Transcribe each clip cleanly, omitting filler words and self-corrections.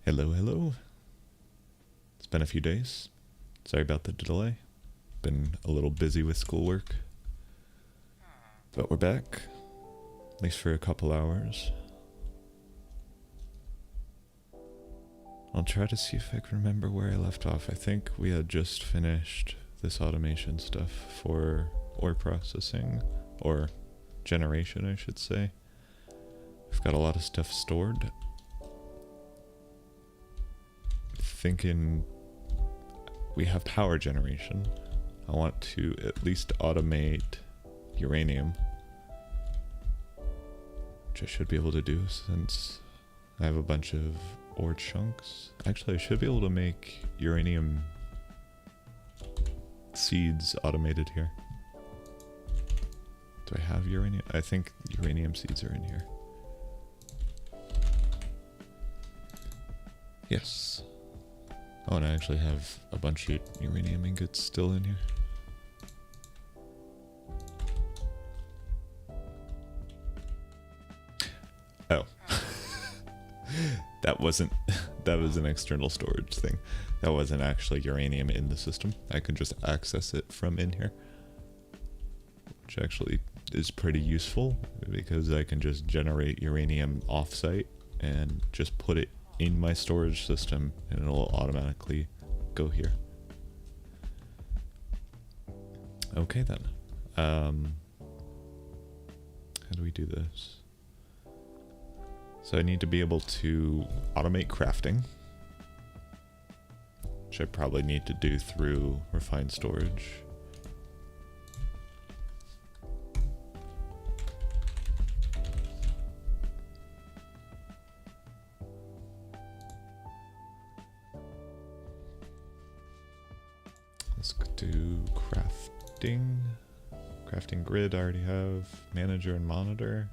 Hello, hello. It's been a few days. Sorry about the delay. Been a little busy with schoolwork. But we're back. At least for a couple hours. I'll try to see if I can remember where I left off. I think we had just finished this automation stuff for ore processing, or generation, I should say. We've got a lot of stuff stored. Thinking we have power generation. I want to at least automate uranium, which I should be able to do since I have a bunch of ore chunks. Actually, I should be able to make uranium seeds automated here. Do I have uranium? I think uranium seeds are in here. Yes. Oh, and I actually have a bunch of uranium ingots still in here. Oh. That was an external storage thing. That wasn't actually uranium in the system. I can just access it from in here. Which actually is pretty useful because I can just generate uranium offsite and just put it in my storage system and it'll automatically go here. Okay then. How do we do this? So I need to be able to automate crafting, which I probably need to do through refined storage. Let's do crafting. Crafting grid I already have. Manager and monitor.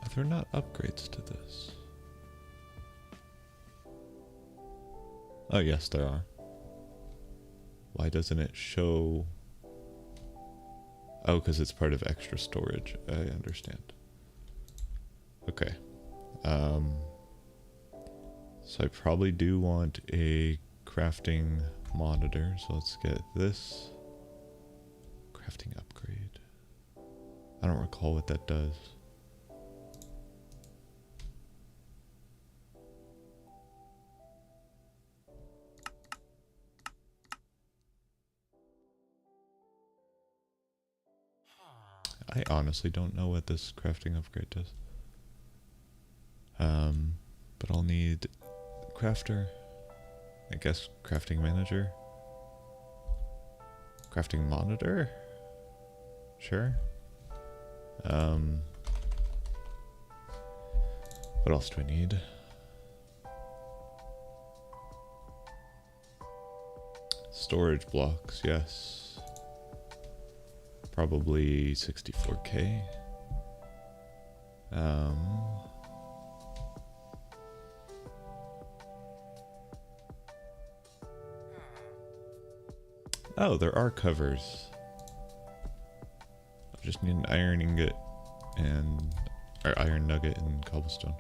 Are there not upgrades to this? Oh yes, there are. Why doesn't it show? Oh, because it's part of extra storage. I understand. Okay. So I probably do want a crafting monitor. So let's get this. Crafting upgrade. I don't recall what that does. I honestly don't know what this crafting upgrade does. But I'll need crafter, I guess crafting manager, crafting monitor, sure. What else do I need? Storage blocks, yes. Probably 64K. Oh, there are covers. I just need an iron ingot and or iron nugget and cobblestone.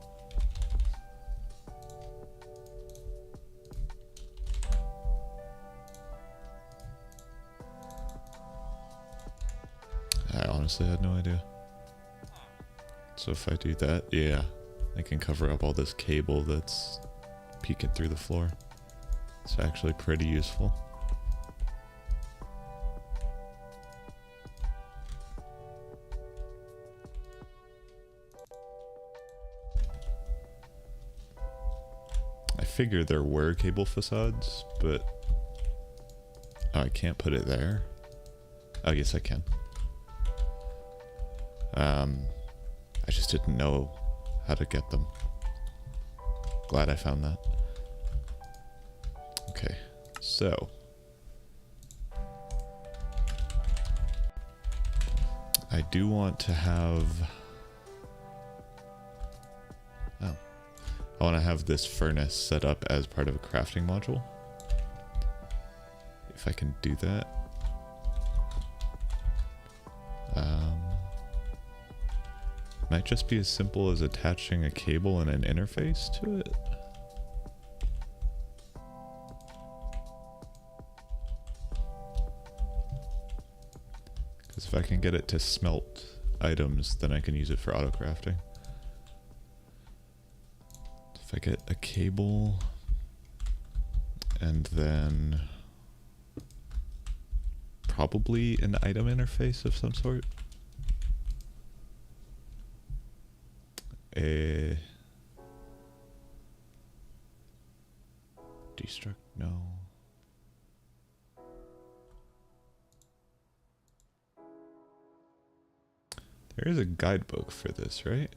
I honestly had no idea. So if I do that, yeah, I can cover up all this cable that's peeking through the floor. It's actually pretty useful. I figured there were cable facades, but oh, I can't put it there. Oh, yes, I can. I just didn't know how to get them. Glad I found that. Okay, so I do want to have I want to have this furnace set up as part of a crafting module. I can do that. Might just be as simple as attaching a cable and an interface to it. Because if I can get it to smelt items, then I can use it for auto crafting. If I get a cable and then probably an item interface of some sort. A destruct, no. There is a guidebook for this, right?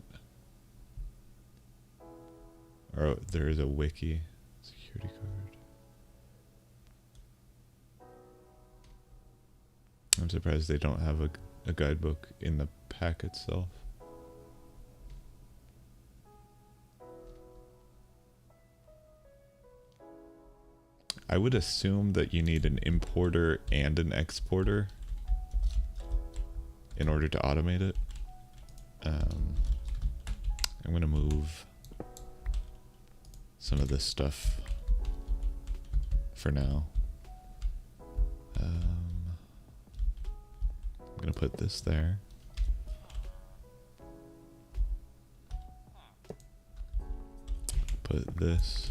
Or there is a wiki. Security card. I'm surprised they don't have a guidebook in the pack itself. I would assume that you need an importer and an exporter in order to automate it. I'm going to move some of this stuff for now. I'm going to put this there. Put this.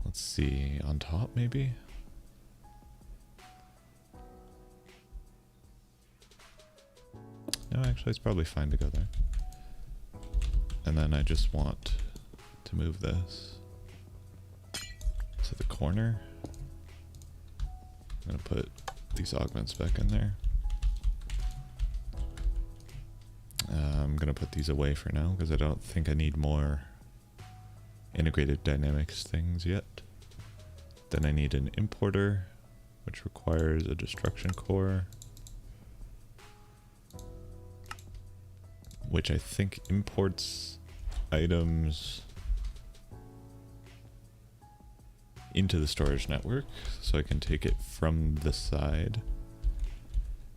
Let's see, on top maybe? No, actually it's probably fine to go there. And then I just want to move this to the corner. I'm gonna put these augments back in there. I'm gonna put these away for now because I don't think I need more integrated dynamics things yet. Then I need an importer, which requires a destruction core, which I think imports items into the storage network, so I can take it from the side.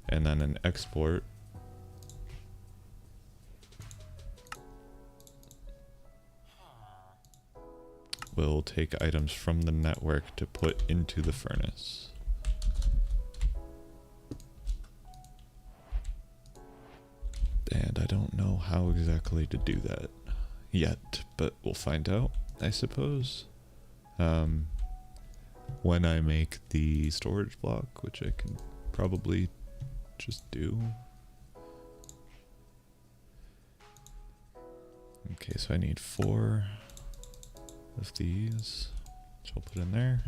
And then an export will take items from the network to put into the furnace. And I don't know how exactly to do that yet, but we'll find out, I suppose. When I make the storage block, which I can probably just do. Okay, so I need 4 of these, which I'll put in there.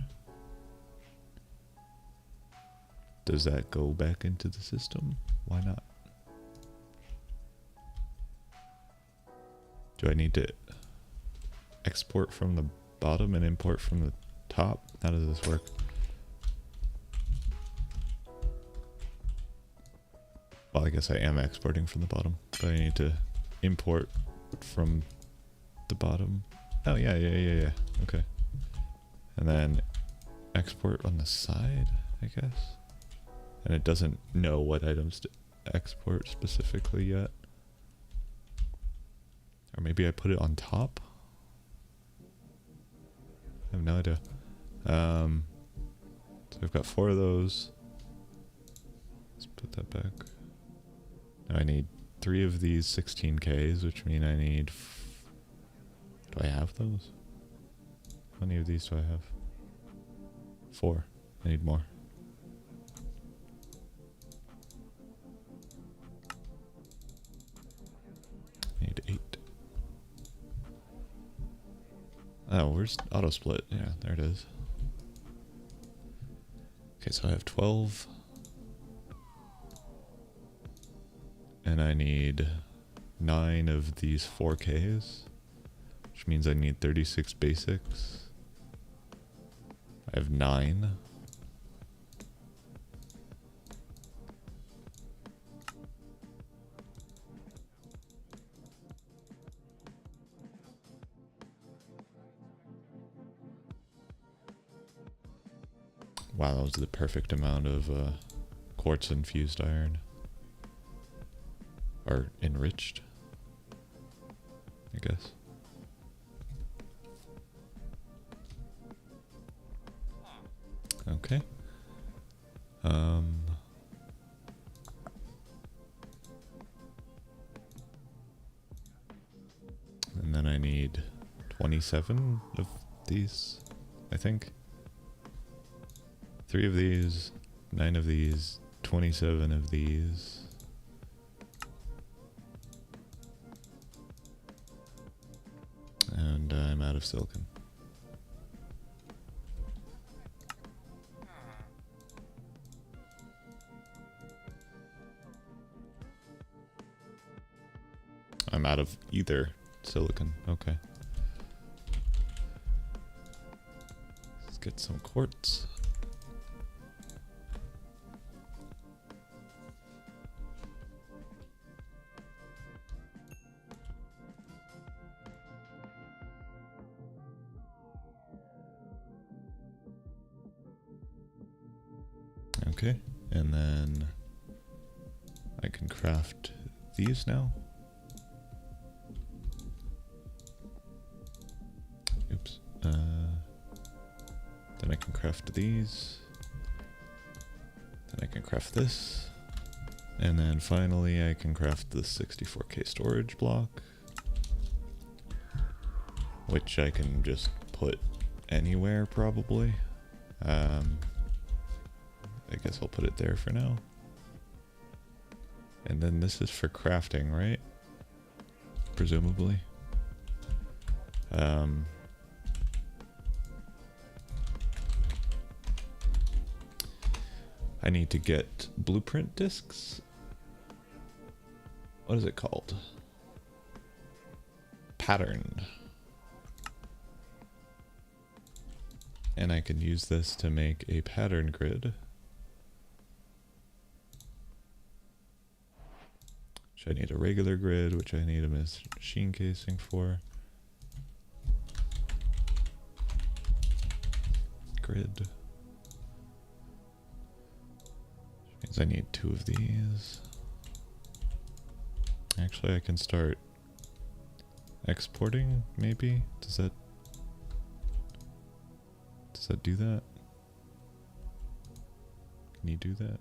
Does that go back into the system? Why not? Do I need to export from the bottom and import from the top? How does this work? Well, I guess I am exporting from the bottom, but I need to import from the bottom. Oh, yeah. Okay. And then export on the side, I guess. And it doesn't know what items to export specifically yet. Or maybe I put it on top? I have no idea. So I've got 4 of those. Let's put that back. Now I need 3 of these 16Ks, which mean I need... Do I have those? How many of these do I have? 4. I need more. I need 8. Oh, where's auto split? Yeah, there it is. Okay, so I have 12. And I need 9 of these 4Ks. Which means I need 36 basics. I have 9. Wow, that was the perfect amount of quartz infused iron. Or enriched, I guess. Okay. And then I need 27 of these, I think. 3 of these, 9 of these, 27 of these. And I'm out of silicon. I'm out of either silicon. Okay. Let's get some quartz. Okay, and then I can craft these now. Oops. Then I can craft these. Then I can craft this. And then finally I can craft the 64K storage block, which I can just put anywhere probably. I guess I'll put it there for now. And then this is for crafting, right? Presumably. I need to get blueprint discs. What is it called? Pattern. And I can use this to make a pattern grid. Which I need a regular grid, which I need a machine casing for. Grid. Which means I need 2 of these. Actually, I can start exporting, maybe? Does that do that? Can you do that?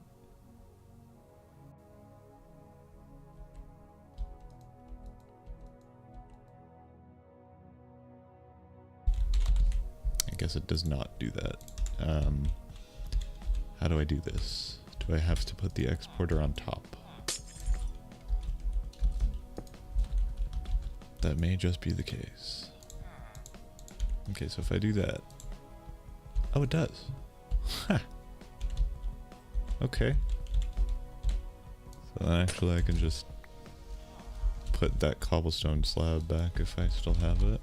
I guess it does not do that. How do I do this? Do I have to put the exporter on top? That may just be the case. Okay, so if I do that... Oh, it does. Ha! Okay. So then actually I can just put that cobblestone slab back if I still have it.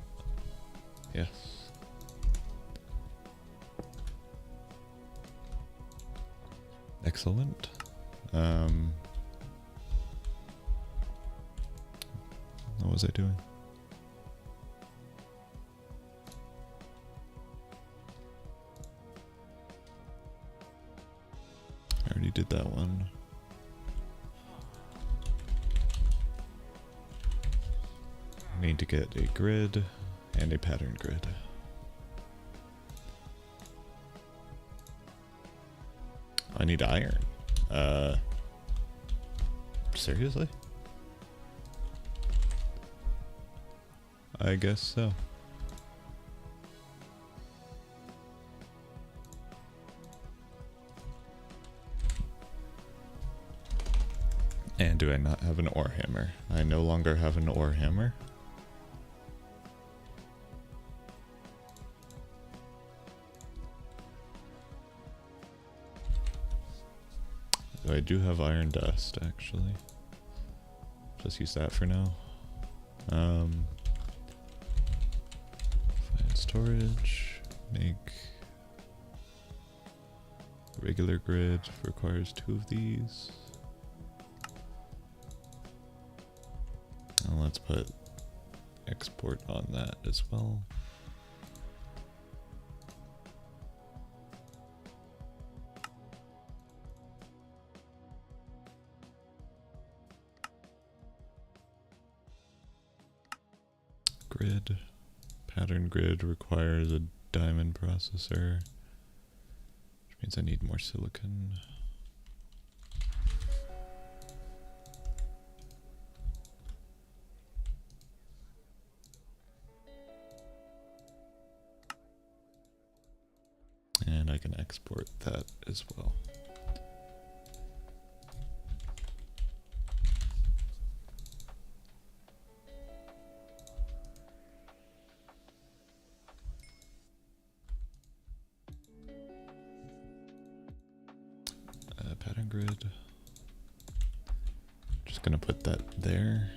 Yes. Excellent. What was I doing? I already did that one. I need to get a grid and a pattern grid. I need iron. Seriously? I guess so. And do I not have an ore hammer? I no longer have an ore hammer. Though I do have iron dust, actually. Just use that for now. Find storage. Make regular grid. Requires 2 of these. And let's put export on that as well. grid. Pattern grid requires a diamond processor, which means I need more silicon. And I can export that as well. Pattern grid. Just gonna put that there.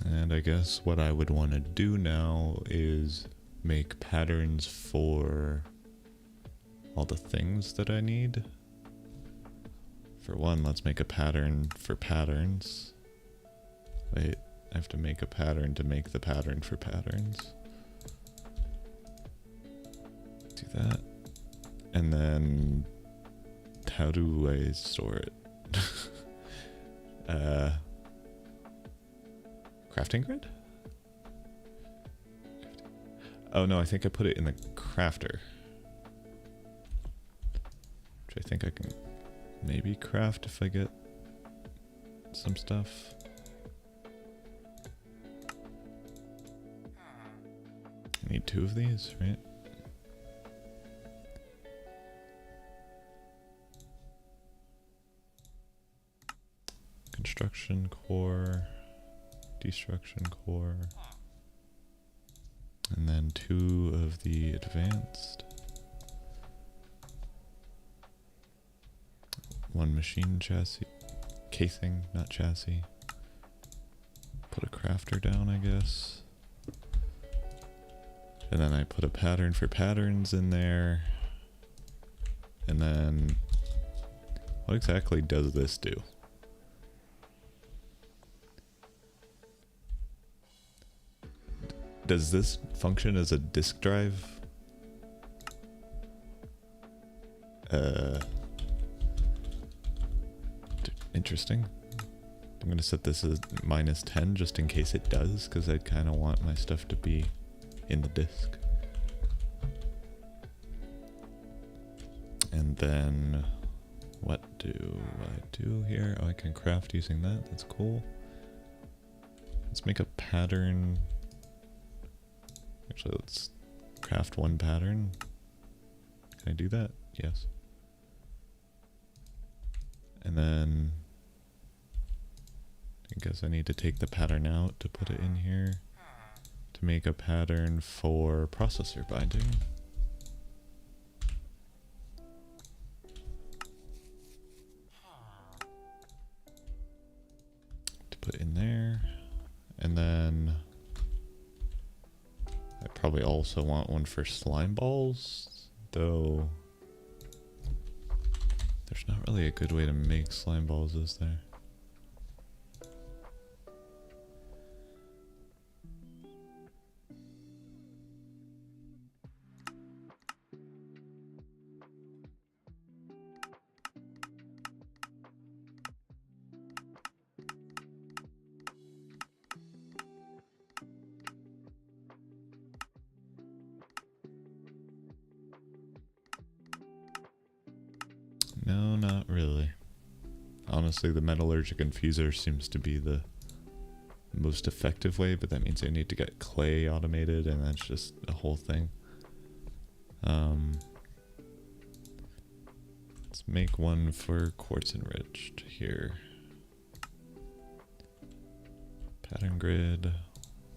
And I guess what I would want to do now is make patterns for all the things that I need. For one, let's make a pattern for patterns. Wait, I have to make a pattern to make the pattern for patterns. Do that. And then how do I store it? Crafting grid? Oh no, I think I put it in the crafter. Which I think I can maybe craft if I get some stuff. I need 2 of these, right? Construction core, destruction core, and then 2 of the advanced. 1 machine chassis, casing, not chassis. Put a crafter down, I guess. And then I put a pattern for patterns in there. And then what exactly does this do? Does this function as a disk drive? Interesting. I'm gonna set this as -10 just in case it does, because I kind of want my stuff to be in the disk. And then what do I do here? Oh, I can craft using that. That's cool. Let's make a pattern. Actually, let's craft 1 pattern. Can I do that? Yes. And then I guess I need to take the pattern out to put it in here to make a pattern for processor binding. To put in there. And then I probably also want one for slime balls, though there's not really a good way to make slime balls, is there? No, not really. Honestly, the metallurgic infuser seems to be the most effective way, but that means I need to get clay automated, and that's just a whole thing. Let's make one for quartz enriched here. Pattern grid,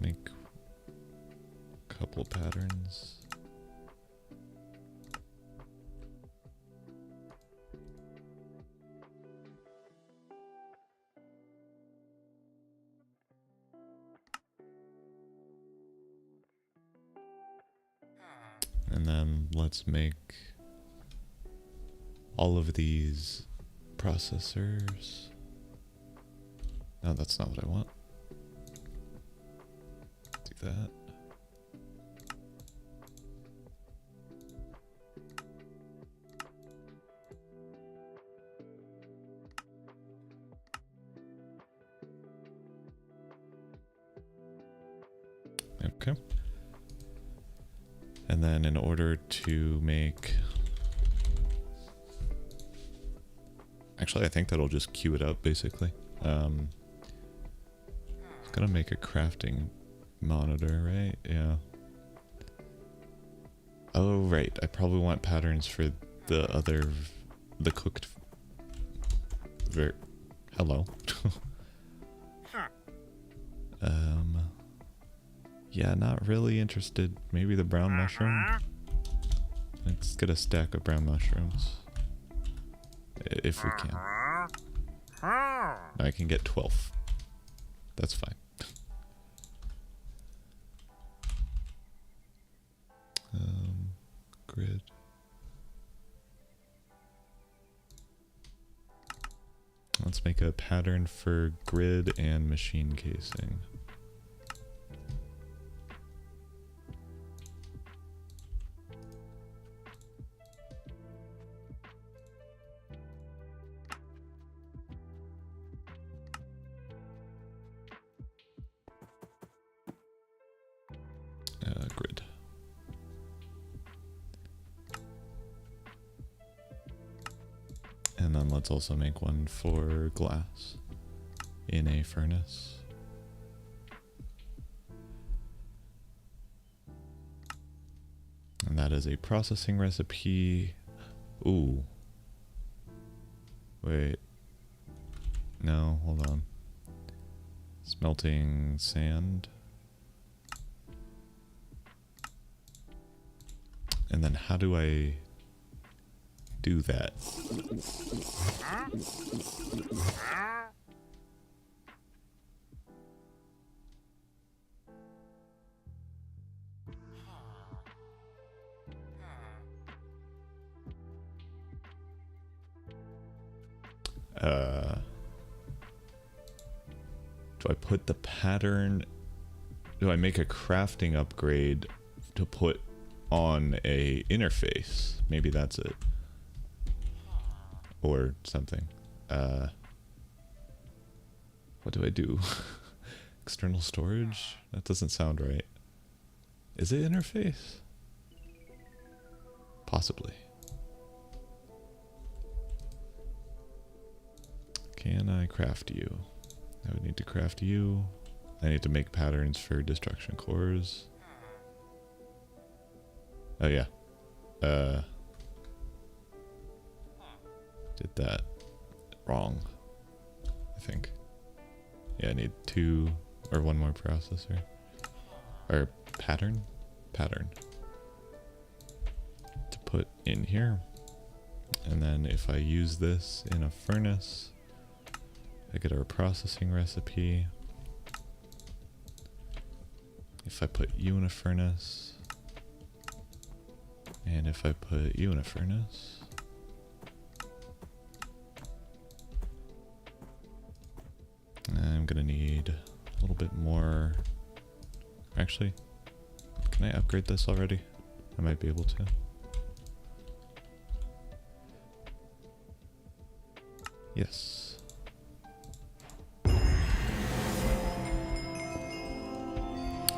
make a couple patterns. And then let's make all of these processors. No, that's not what I want. Do that. Okay. And then in order to make... Actually, I think that'll just queue it up, basically. It's gonna make a crafting monitor, right? Yeah. Oh, right. I probably want patterns for the other... the cooked... Hello. Yeah, not really interested. Maybe the brown mushroom? Let's get a stack of brown mushrooms. If we can. I can get 12. That's fine. Grid. Let's make a pattern for grid and machine casing. Grid. And then let's also make one for glass in a furnace. And that is a processing recipe. Ooh. Wait. No, hold on. Smelting sand. And then how do I do that? Do I put the pattern? Do I make a crafting upgrade to put on a interface? Maybe that's it. Or something. What do I do? External storage? That doesn't sound right. Is it interface? Possibly. Can I craft you? I would need to craft you. I need to make patterns for destruction cores. Oh yeah. Did that wrong, I think. Yeah, I need 2 or 1 more processor. Or pattern? Pattern. To put in here. And then if I use this in a furnace, I get our processing recipe. If I put you in a furnace, and if I put you in a furnace, I'm gonna need a little bit more. Actually, can I upgrade this already? I might be able to. Yes.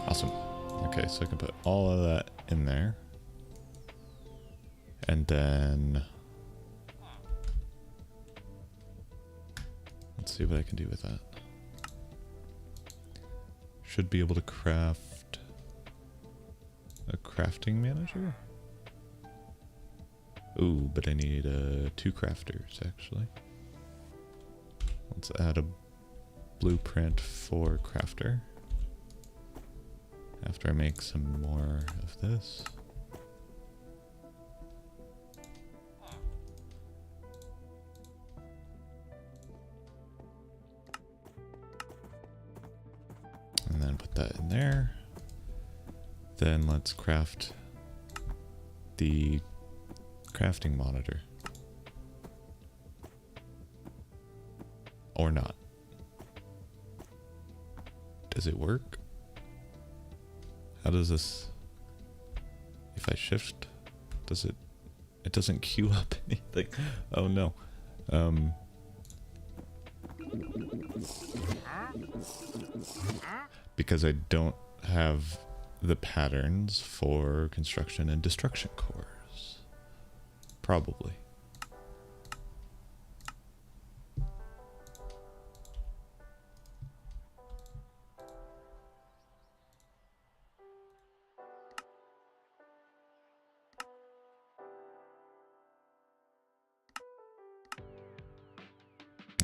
Awesome. Okay, so I can put all of that in there. And then let's see what I can do with that. Should be able to craft a crafting manager. Ooh, but I need 2 crafters actually. Let's add a blueprint for crafter. After I make some more of this. And then put that in there. Then let's craft the crafting monitor. Or not. Does it work? How does this, if I shift, does it, it doesn't queue up anything. Oh no. Because I don't have the patterns for construction and destruction cores. Probably.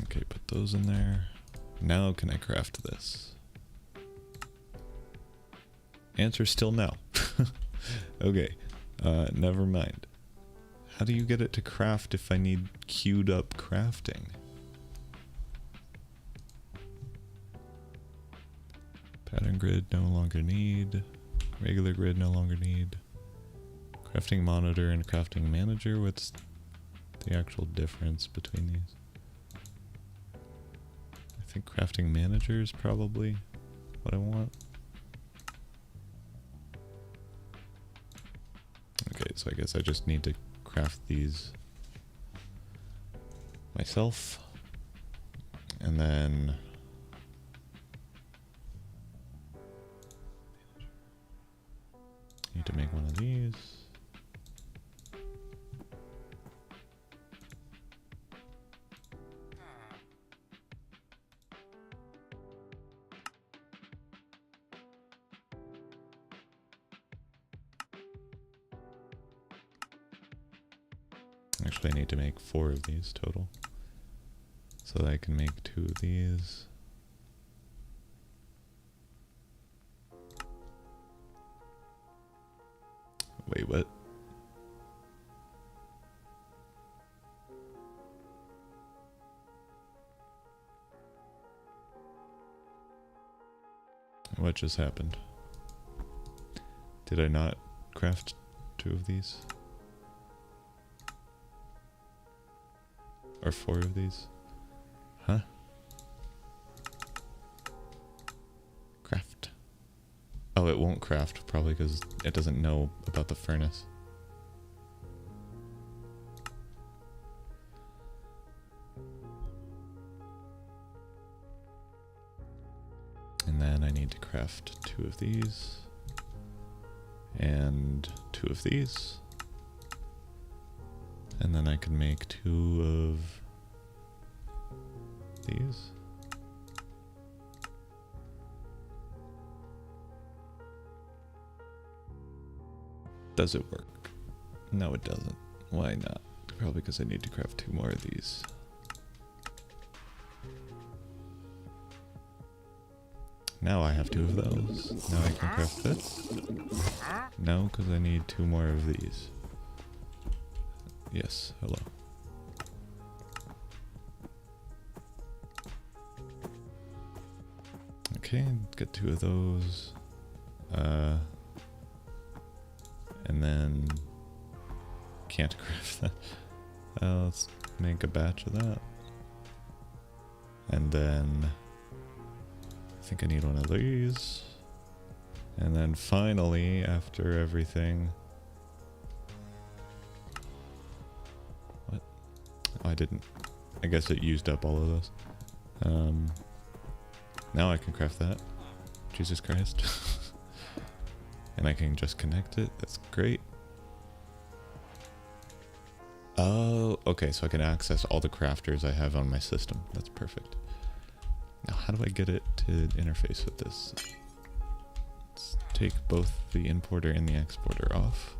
Okay, put those in there. Now can I craft this? Answer still no. Okay, never mind. How do you get it to craft if I need queued up crafting? Pattern grid no longer need. Regular grid no longer need. Crafting monitor and crafting manager, what's the actual difference between these? I think crafting manager is probably what I want. Okay, so I guess I just need to craft these myself. And then need to make one of these. Actually, I need to make 4 of these total, so that I can make 2 of these. Wait, what? What just happened? Did I not craft 2 of these? Or 4 of these? Huh? Craft. Oh, it won't craft, probably because it doesn't know about the furnace. And then I need to craft 2 of these. And 2 of these. And then I can make 2 of these. Does it work? No, it doesn't. Why not? Probably because I need to craft 2 more of these. Now I have 2 of those. Now I can craft this. No, because I need 2 more of these. Yes, hello. Okay, get 2 of those. And then can't craft that. Let's make a batch of that. And then I think I need one of these. And then finally, after everything, what? Oh, I didn't. I guess it used up all of those. Now I can craft that. Jesus Christ. And I can just connect it. That's great. Oh, okay. So I can access all the crafters I have on my system. That's perfect. Now, how do I get it to interface with this? Let's take both the importer and the exporter off.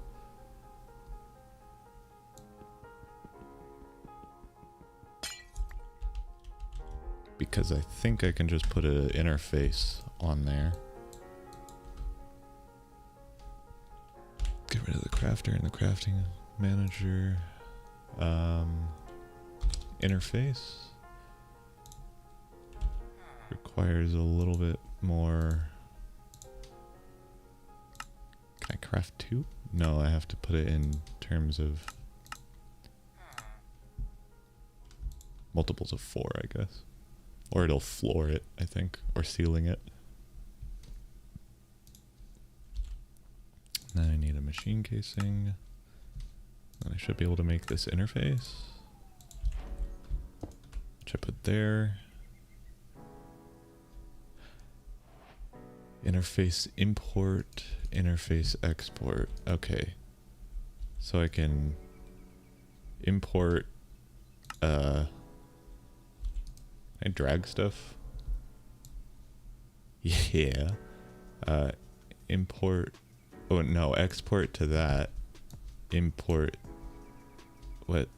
Because I think I can just put an interface on there. Get rid of the crafter and the crafting manager. Interface requires a little bit more. Can I craft 2? No, I have to put it in terms of multiples of 4, I guess. Or it'll floor it, I think, or ceiling it. Now I need a machine casing. And I should be able to make this interface. Which I put there. Interface import interface export. Okay. So I can import, I drag stuff? Yeah. Import, oh no, export to that. Import, what?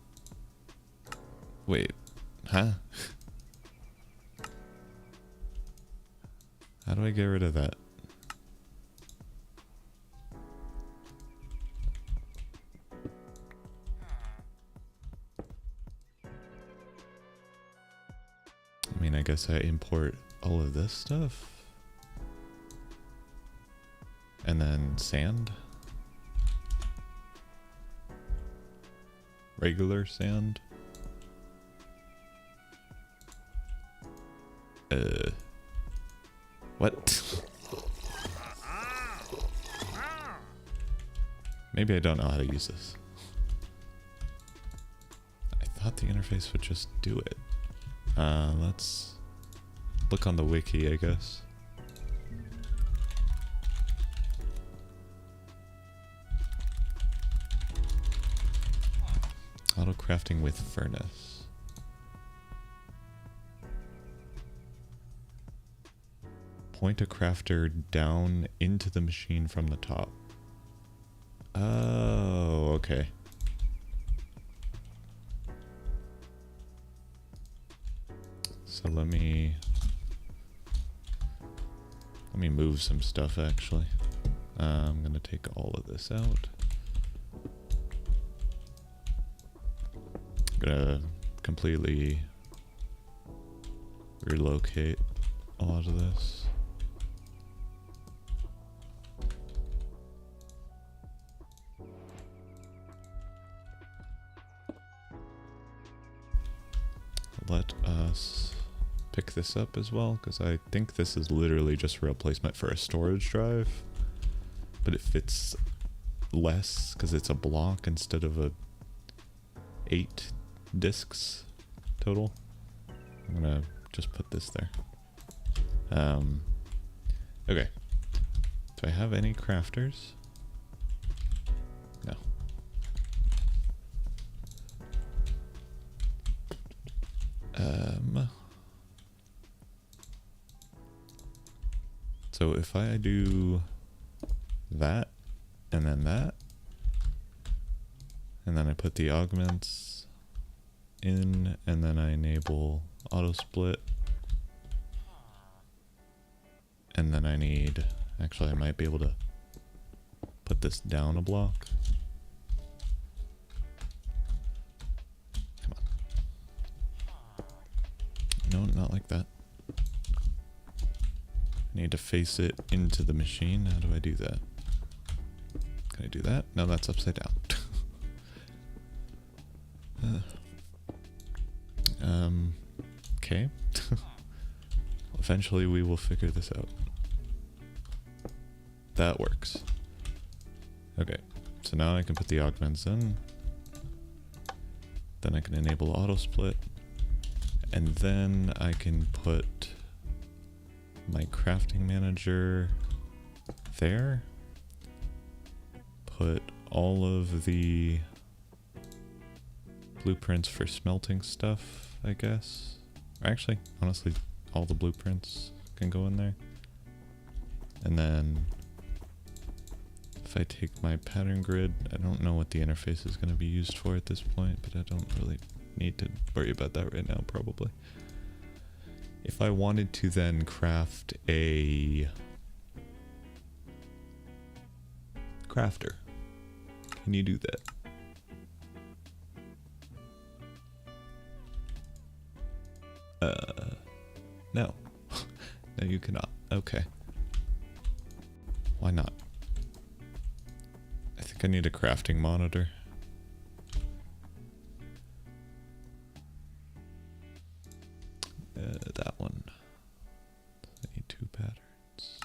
Wait, huh? How do I get rid of that? I mean, I guess I import all of this stuff. And then sand. Regular sand. What? Maybe I don't know how to use this. I thought the interface would just do it. Let's look on the wiki, I guess. Auto crafting with furnace. Point a crafter down into the machine from the top. Oh, okay. So let me move some stuff actually. I'm gonna take all of this out. I'm gonna completely relocate a lot of this. Let us pick this up as well, because I think this is literally just a replacement for a storage drive, but it fits less because it's a block instead of a 8 discs total. I'm gonna just put this there. Okay. Do I have any crafters? No. So if I do that, and then I put the augments in, and then I enable auto split, and then I need, actually I might be able to put this down a block. Come on. No, not like that. I need to face it into the machine. How do I do that? Can I do that? No, that's upside down. Okay. Eventually we will figure this out. That works. Okay, so now I can put the augments in. Then I can enable auto split. And then I can put my crafting manager there. Put all of the blueprints for smelting stuff, I guess. Actually, honestly, all the blueprints can go in there. And then if I take my pattern grid, I don't know what the interface is going to be used for at this point, but I don't really need to worry about that right now, probably. If I wanted to then craft a crafter, can you do that? No. No, you cannot. Okay. Why not? I think I need a crafting monitor. That one. I need 2 patterns.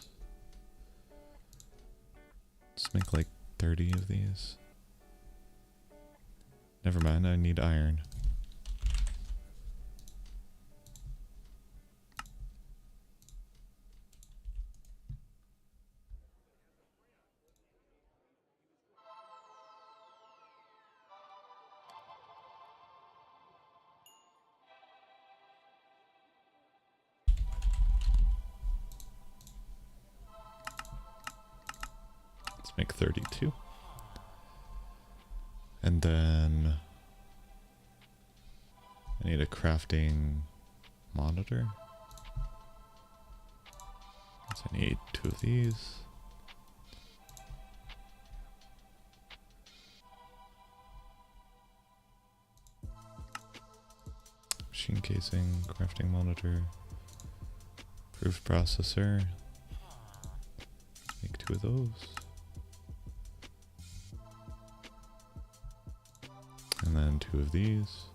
Let's make like 30 of these. Never mind, I need iron. Let's make 32. And then I need a crafting monitor. So I need 2 of these. Machine casing, crafting monitor, proof processor. Make 2 of those. And then 2 of these.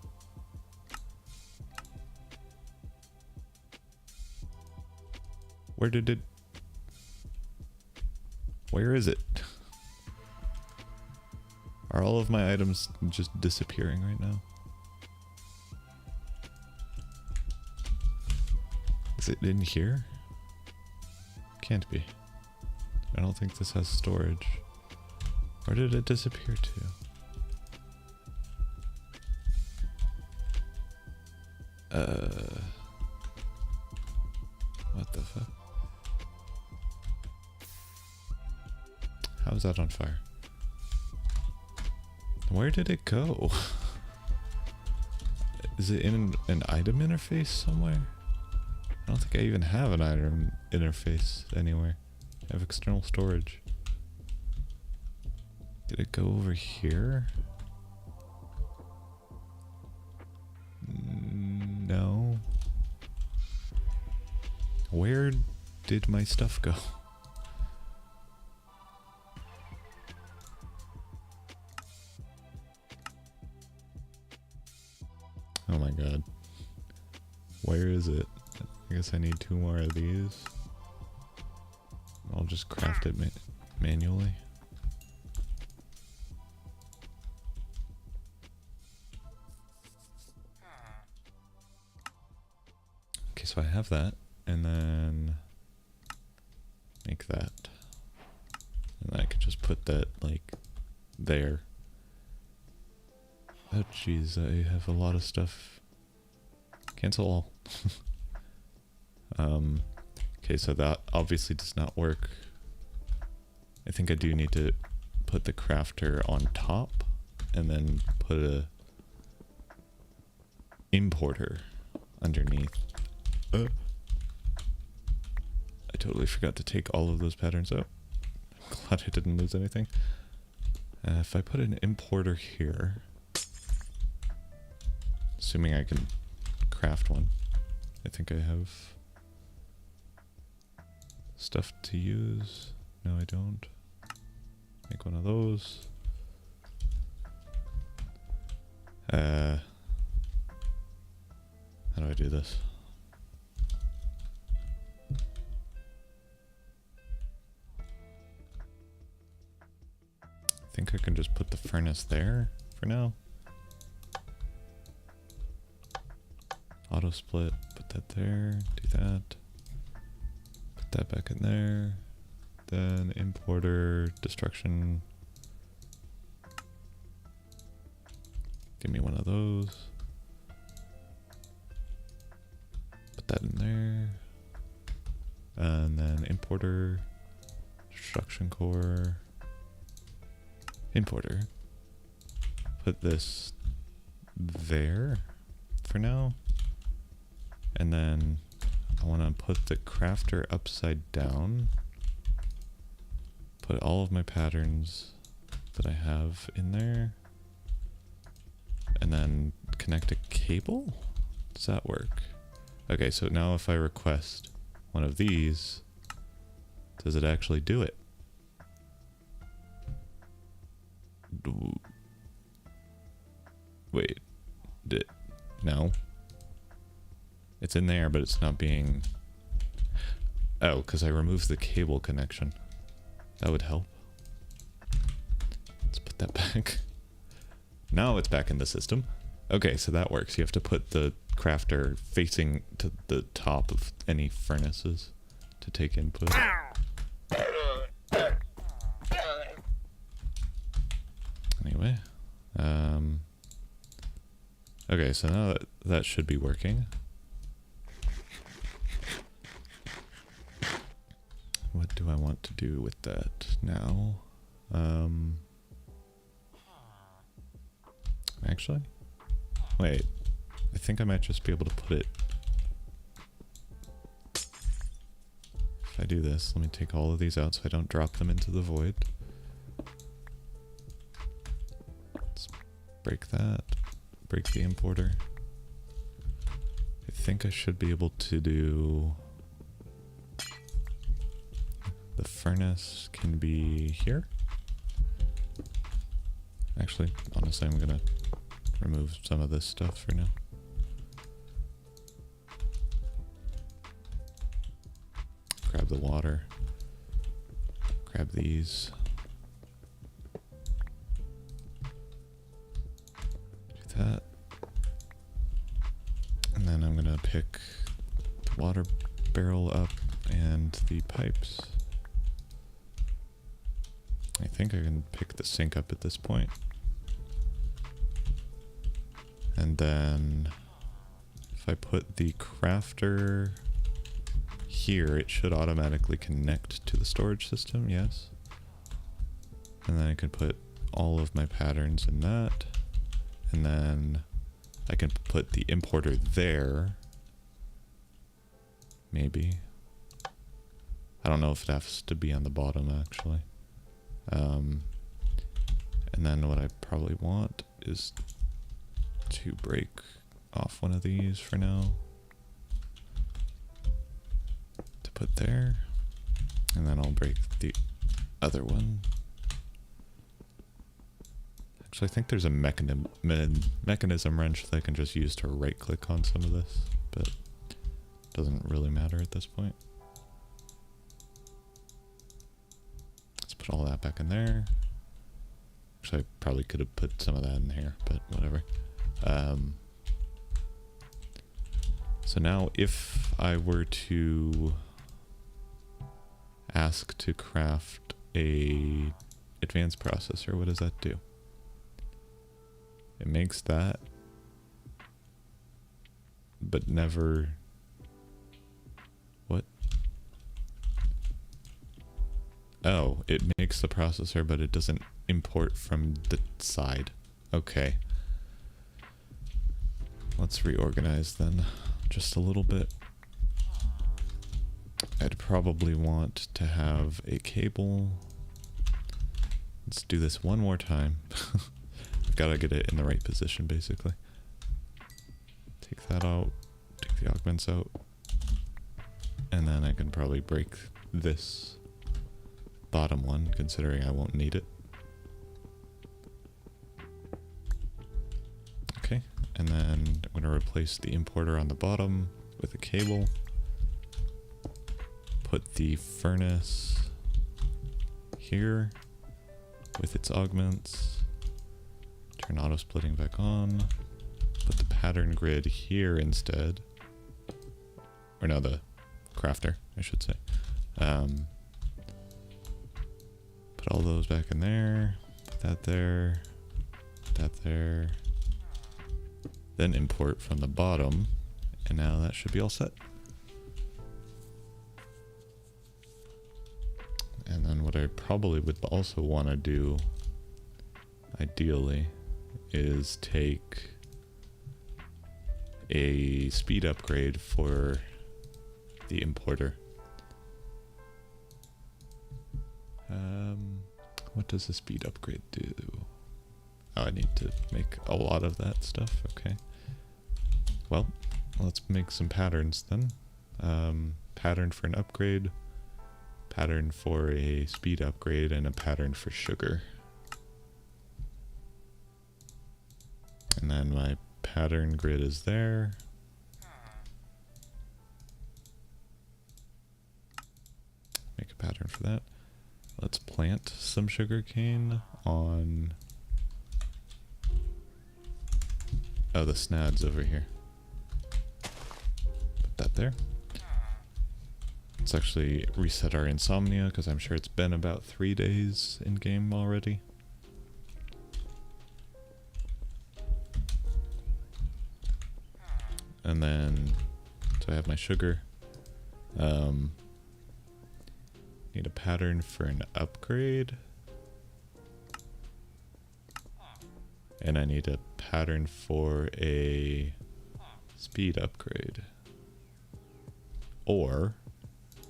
Where did it... Where is it? Are all of my items just disappearing right now? Is it in here? Can't be. I don't think this has storage. Where did it disappear to? What the fuck? How is that on fire? Where did it go? Is it in an item interface somewhere? I don't think I even have an item interface anywhere. I have external storage. Did it go over here? No. Where did my stuff go? Oh my god. Where is it? I guess I need 2 more of these. I'll just craft it manually. Okay, so I have that, and then make that. And then I could just put that, like, there. Oh jeez, I have a lot of stuff. Cancel all. Okay, so that obviously does not work. I think I do need to put the crafter on top and then put a importer underneath. I totally forgot to take all of those patterns out. I'm glad I didn't lose anything. If I put an importer here, assuming I can craft one, I think I have stuff to use. No, I don't. Make one of those. How do I do this? I think I can just put the furnace there for now. Auto split, put that there, do that. Put that back in there. Then importer, destruction. Give me one of those. Put that in there. And then importer, destruction core, importer. Put this there for now. And then I want to put the crafter upside down. Put all of my patterns that I have in there. And then connect a cable? Does that work? Okay, so now if I request one of these, does it actually do it? Wait, no. It's in there, but it's not being... Oh, because I removed the cable connection. That would help. Let's put that back. Now it's back in the system. Okay, so that works. You have to put the crafter facing to the top of any furnaces to take input. Anyway. Okay, so now that should be working. What do I want to do with that now? Actually, wait, I think I might just be able to put it. If I do this, let me take all of these out so I don't drop them into the void. Let's break that, break the importer. I think I should be able to do... The furnace can be here. Actually, honestly, I'm gonna remove some of this stuff for now. Grab the water. Grab these. Do that. And then I'm gonna pick the water barrel up and the pipes. I think I can pick the sink up at this point. And then if I put the crafter here, it should automatically connect to the storage system, yes. And then I can put all of my patterns in that. And then I can put the importer there. Maybe. I don't know if it has to be on the bottom, actually. And then what I probably want is to break off one of these for now. To put there. And then I'll break the other one. Actually, I think there's a mechanism wrench that I can just use to right click on some of this, but it doesn't really matter at this point. Let's put all that back in there. Actually, I probably could have put some of that in here, but whatever. So now if I were to ask to craft a advanced processor, what does that do? It makes that, but never... What? Oh, it makes the processor, but it doesn't import from the side. Okay. Let's reorganize then, just a little bit. I'd probably want to have a cable. Let's do this one more time. I've got to get it in the right position, basically. Take that out, take the augments out, and then I can probably break this bottom one, considering I won't need it. Okay, and then I'm going to replace the importer on the bottom with a cable. Put the furnace here with its augments. Turn auto splitting back on. Put the pattern grid here instead. Or no, the crafter, I should say. Put all those back in there. Put that there. Put that there. Then import from the bottom. And now that should be all set. And then what I probably would also want to do, ideally, is take a speed upgrade for the importer. What does the speed upgrade do? Oh, I need to make a lot of that stuff. Okay. Well, let's make some patterns then. Pattern for an upgrade, pattern for a speed upgrade, and a pattern for sugar. And then my pattern grid is there. Make a pattern for that. Let's plant some sugarcane on... Oh, the snads over here. Put that there. Let's actually reset our insomnia, because I'm sure it's been about 3 days in game already. And then, so I have my sugar. Need a pattern for an upgrade. And I need a pattern for a speed upgrade. Or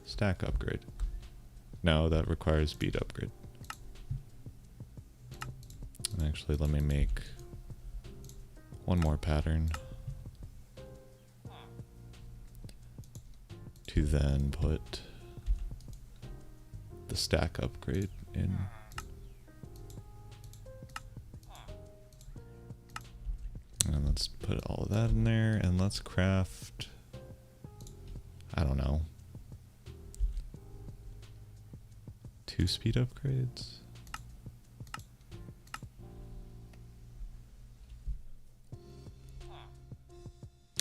stack upgrade. No, that requires speed upgrade. And actually, let me make one more pattern to then put the stack upgrade in. And let's put all of that in there, and let's craft, I don't know, 2 speed upgrades.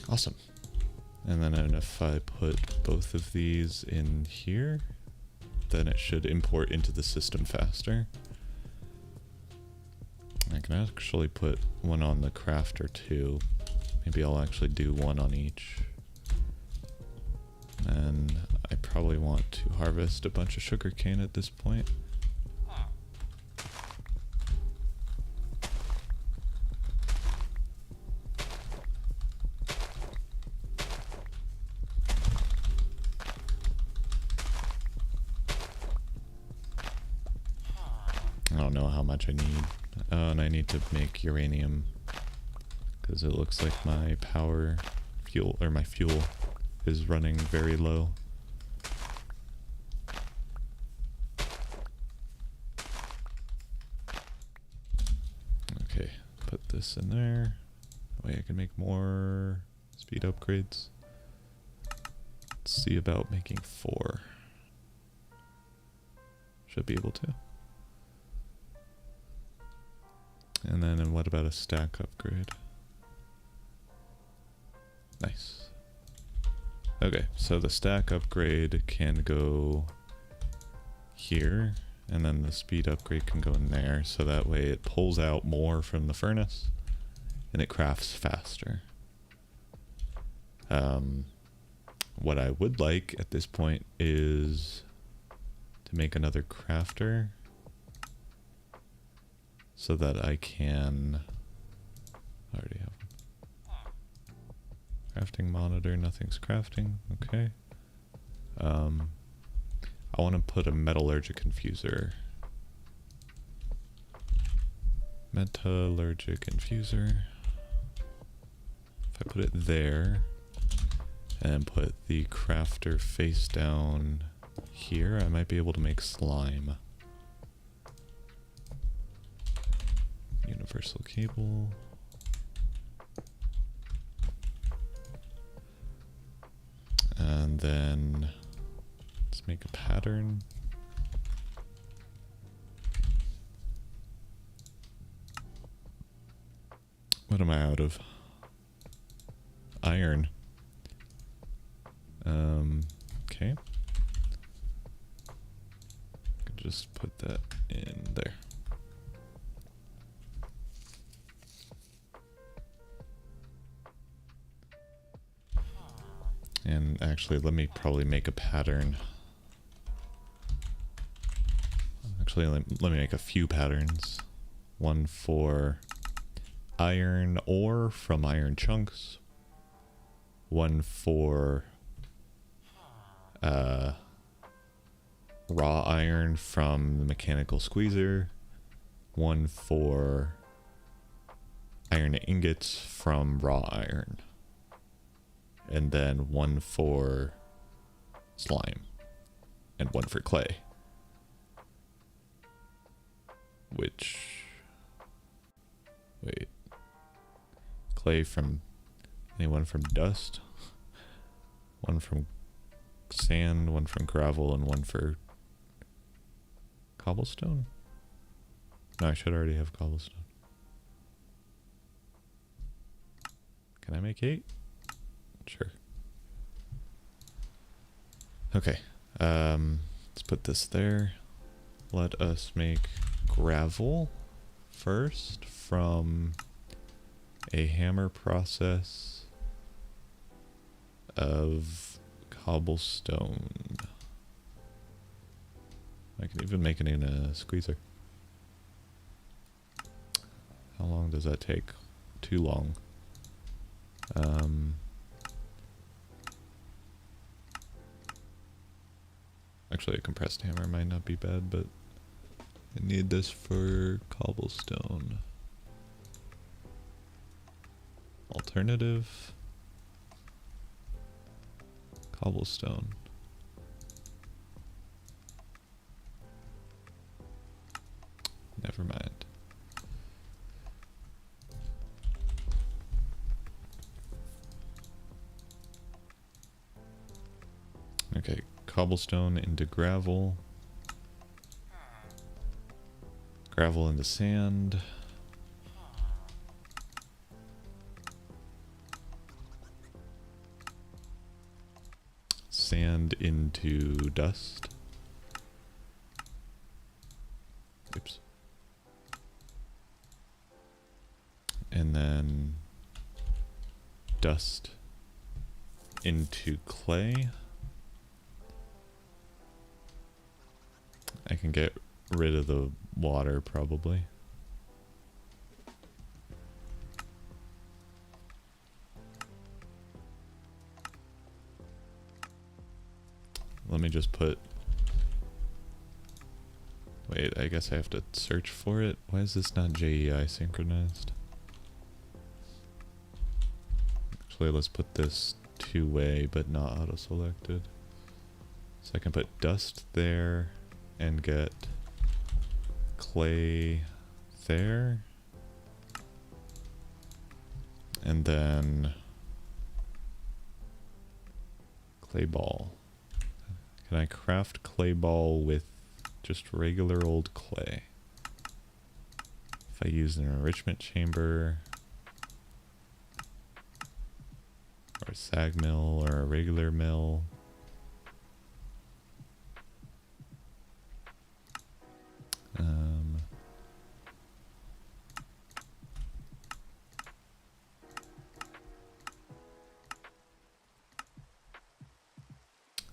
Awesome. And then if I put both of these in here, then it should import into the system faster. I can actually put one on the crafter too. Maybe I'll actually do one on each. And I probably want to harvest a bunch of sugarcane at this point. I don't know how much I need. And I need to make uranium because it looks like my fuel is running very low. Okay, put this in there. That way I can make more speed upgrades. Let's see about making 4. Should be able to. And then what about a stack upgrade? Nice. Okay, so the stack upgrade can go here, and then the speed upgrade can go in there, so that way it pulls out more from the furnace, and it crafts faster. What I would like at this point is to make another crafter, so that I can, I already have one. Crafting monitor, nothing's crafting, okay. I want to put a metallurgic infuser. Metallurgic infuser. If I put it there, and put the crafter face down here, I might be able to make slime. Universal cable. And then let's make a pattern. What am I out of? Iron. Okay. Could just put that in there. And actually, let me probably make a pattern. Actually, let me make a few patterns. One for iron ore from iron chunks. One for raw iron from the mechanical squeezer. One for iron ingots from raw iron. And then one for slime. And one for clay. Which... Wait. Clay from... Anyone from dust? One from sand, one from gravel, and one for cobblestone? No, I should already have cobblestone. Can I make 8? Sure. Okay. Let's put this there. Let us make gravel first from a hammer process of cobblestone. I can even make it in a squeezer. How long does that take? Too long. Actually, a compressed hammer might not be bad, but I need this for cobblestone. Alternative. Cobblestone. Never mind. Okay, cobblestone into gravel. Gravel into sand. Sand into dust. Oops. And then dust into clay. I can get rid of the water probably. Let me just put... Wait, I guess I have to search for it. Why is this not JEI synchronized? Actually, let's put this two-way, but not auto-selected. So I can put dust there and get clay there. And then clay ball. Can I craft clay ball with just regular old clay? If I use an enrichment chamber, or a sag mill, or a regular mill.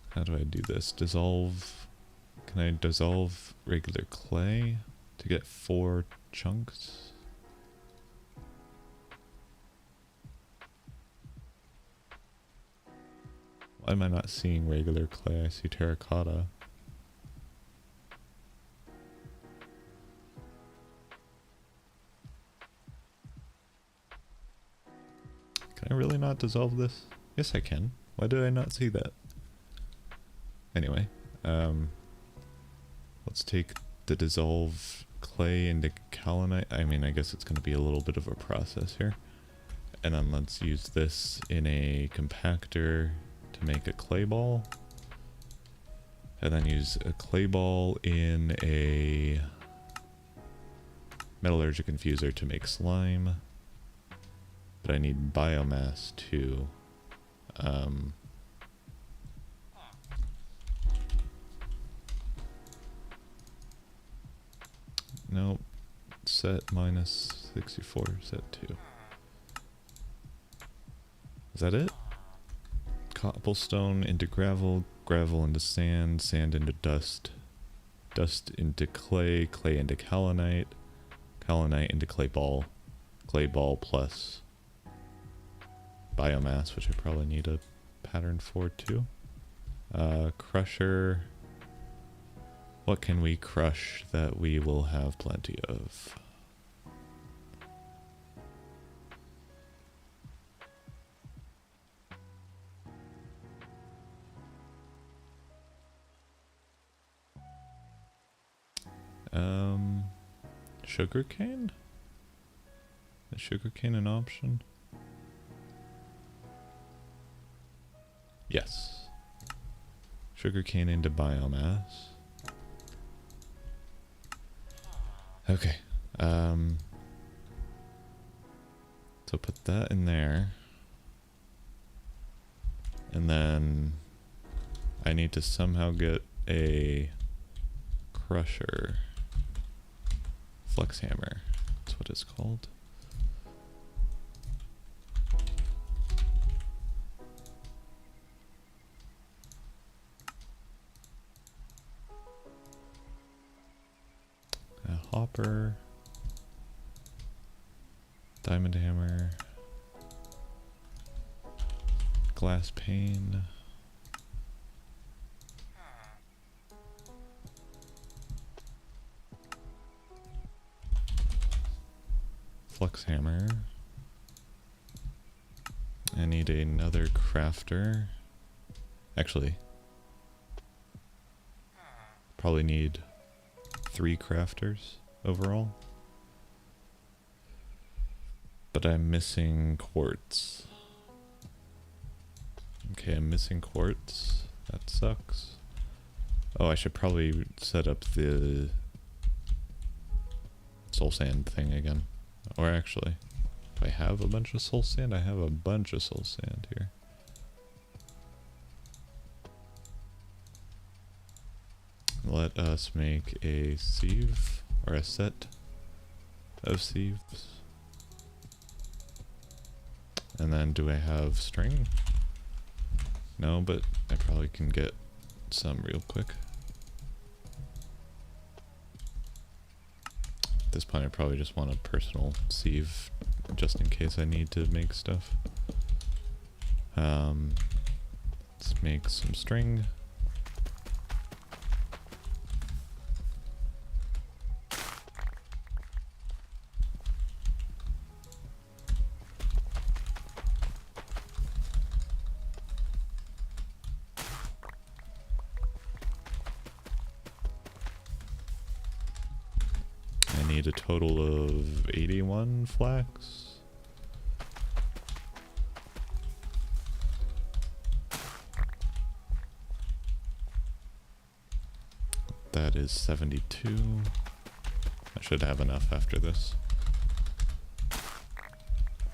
How do I do this? Dissolve. Can I dissolve regular clay to get 4 chunks? Why am I not seeing regular clay? I see terracotta. Can I really not dissolve this? Yes, I can. Why did I not see that? Anyway, let's take the dissolve clay into kaolinite. I mean, I guess it's going to be a little bit of a process here. And then let's use this in a compactor to make a clay ball. And then use a clay ball in a metallurgic infuser to make slime. But I need biomass too. Nope. Set minus 64, set 2. Is that it? Cobblestone into gravel, gravel into sand, sand into dust, dust into clay, clay into kaolinite, kaolinite into clay ball plus biomass, which I probably need a pattern for too. Crusher. What can we crush that we will have plenty of? Sugarcane? Is sugarcane an option? Yes. Sugarcane into biomass. Okay. So put that in there. And then I need to somehow get a crusher. Flex hammer. That's what it's called. A hopper. Diamond hammer. Glass pane. Flux hammer. I need another crafter. Actually, probably need 3 crafters overall. But I'm missing quartz. Okay, I'm missing quartz. That sucks. Oh, I should probably set up the soul sand thing again. Or actually, do I have a bunch of soul sand? I have a bunch of soul sand here. Let us make a sieve, or a set of sieves. And then do I have string? No, but I probably can get some real quick. At this point I probably just want a personal sieve just in case I need to make stuff. Let's make some string. I need a total of 81 flax. That is 72. I should have enough after this.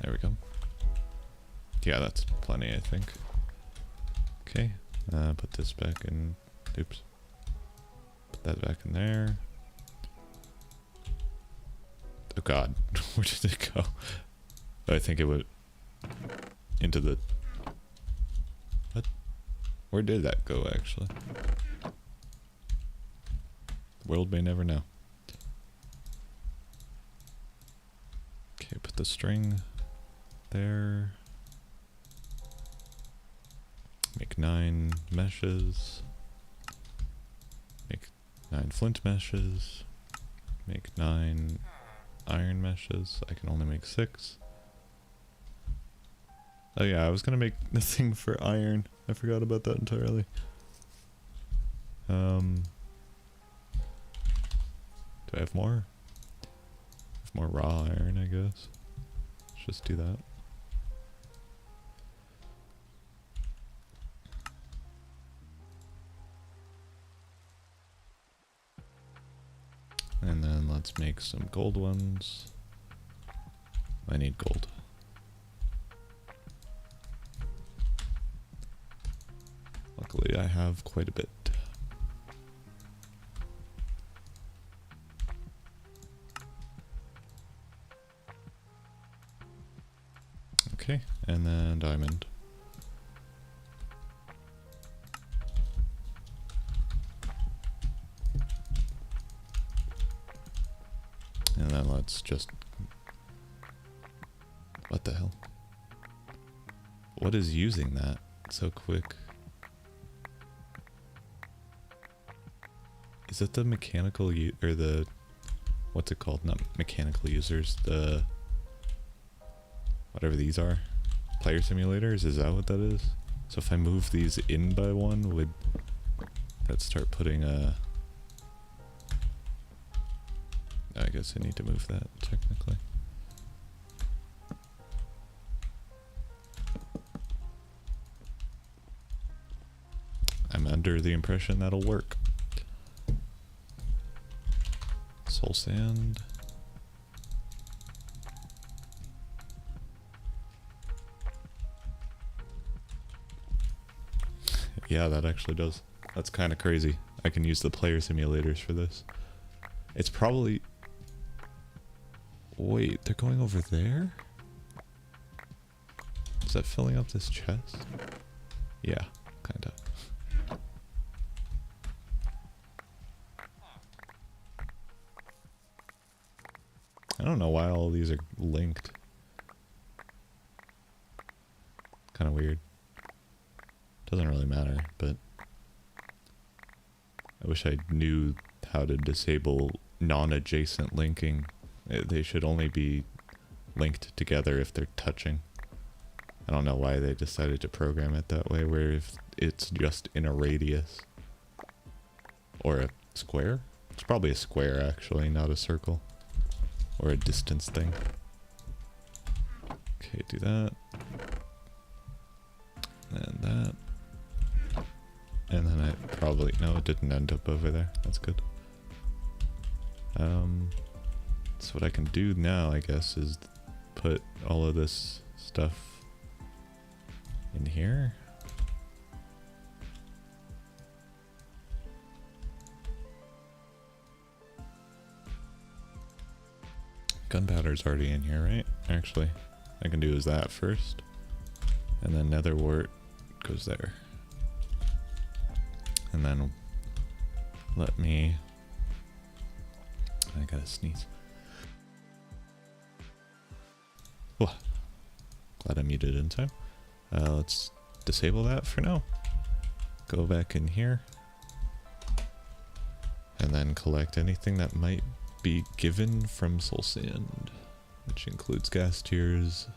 There we go. Yeah, that's plenty, I think. Okay, put this back in. Oops. Put that back in there. Oh god, where did it go? Oh, I think it went into the... What? Where did that go, actually? The world may never know. Okay, put the string there. Make 9 meshes. Make 9 flint meshes. Make 9 iron meshes. I can only make 6. Oh yeah, I was gonna make the thing for iron. I forgot about that entirely. Do I have more? I have more raw iron, I guess. Let's just do that. And then let's make some gold ones. I need gold. Luckily I have quite a bit. Okay, and then diamond. And then let's just... What the hell? What is using that so quick? Is it the mechanical or the... What's it called? Not mechanical users, the... Whatever these are. Player simulators? Is that what that is? So if I move these in by 1, would that start putting a... I guess I need to move that, technically. I'm under the impression that'll work. Soul sand. Yeah, that actually does. That's kind of crazy. I can use the player simulators for this. It's probably... Wait, they're going over there? Is that filling up this chest? Yeah, kinda. I don't know why all these are linked. kind of weird. Doesn't really matter, but I wish I knew how to disable non-adjacent linking. They should only be linked together if they're touching. I don't know why they decided to program it that way, where if it's just in a radius or a square. It's probably a square actually, not a circle or a distance thing. Okay, do that. And that. And then I probably, no, it didn't end up over there. That's good. So what I can do now, I guess, is put all of this stuff in here. Gunpowder's already in here, right? Actually, I can do is that first. And then nether wart goes there. And then let me... I gotta sneeze. Oh, glad I muted in time. Let's disable that for now. Go back in here. And then collect anything that might be given from soul sand, which includes gas tiers,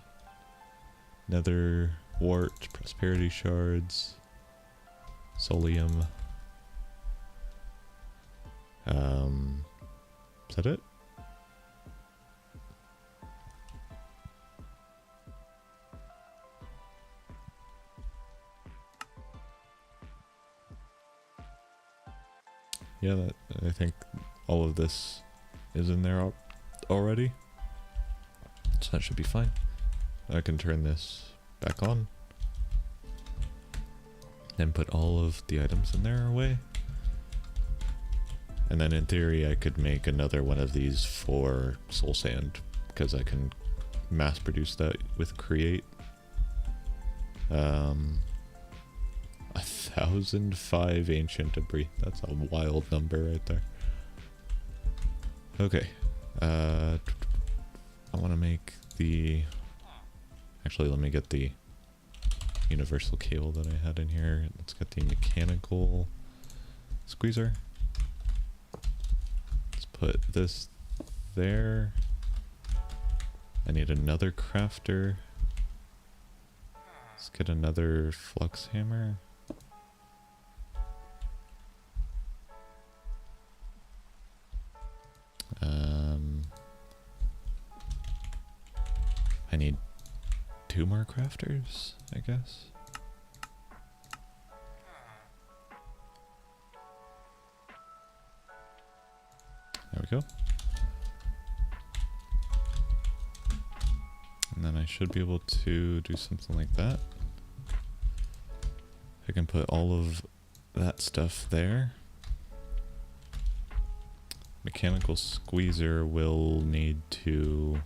nether wart, prosperity shards, solium. Is that it? Yeah, I think all of this is in there already. So that should be fine. I can turn this back on and put all of the items in there away. And then in theory I could make another one of these for soul sand, because I can mass produce that with create. 1005 ancient debris. That's a wild number right there. Okay. I want to make the... Actually, let me get the universal cable that I had in here. Let's get the mechanical squeezer. Let's put this there. I need another crafter. Let's get another flux hammer. I need 2 more crafters, I guess. There we go. And then I should be able to do something like that. I can put all of that stuff there. Mechanical squeezer will need to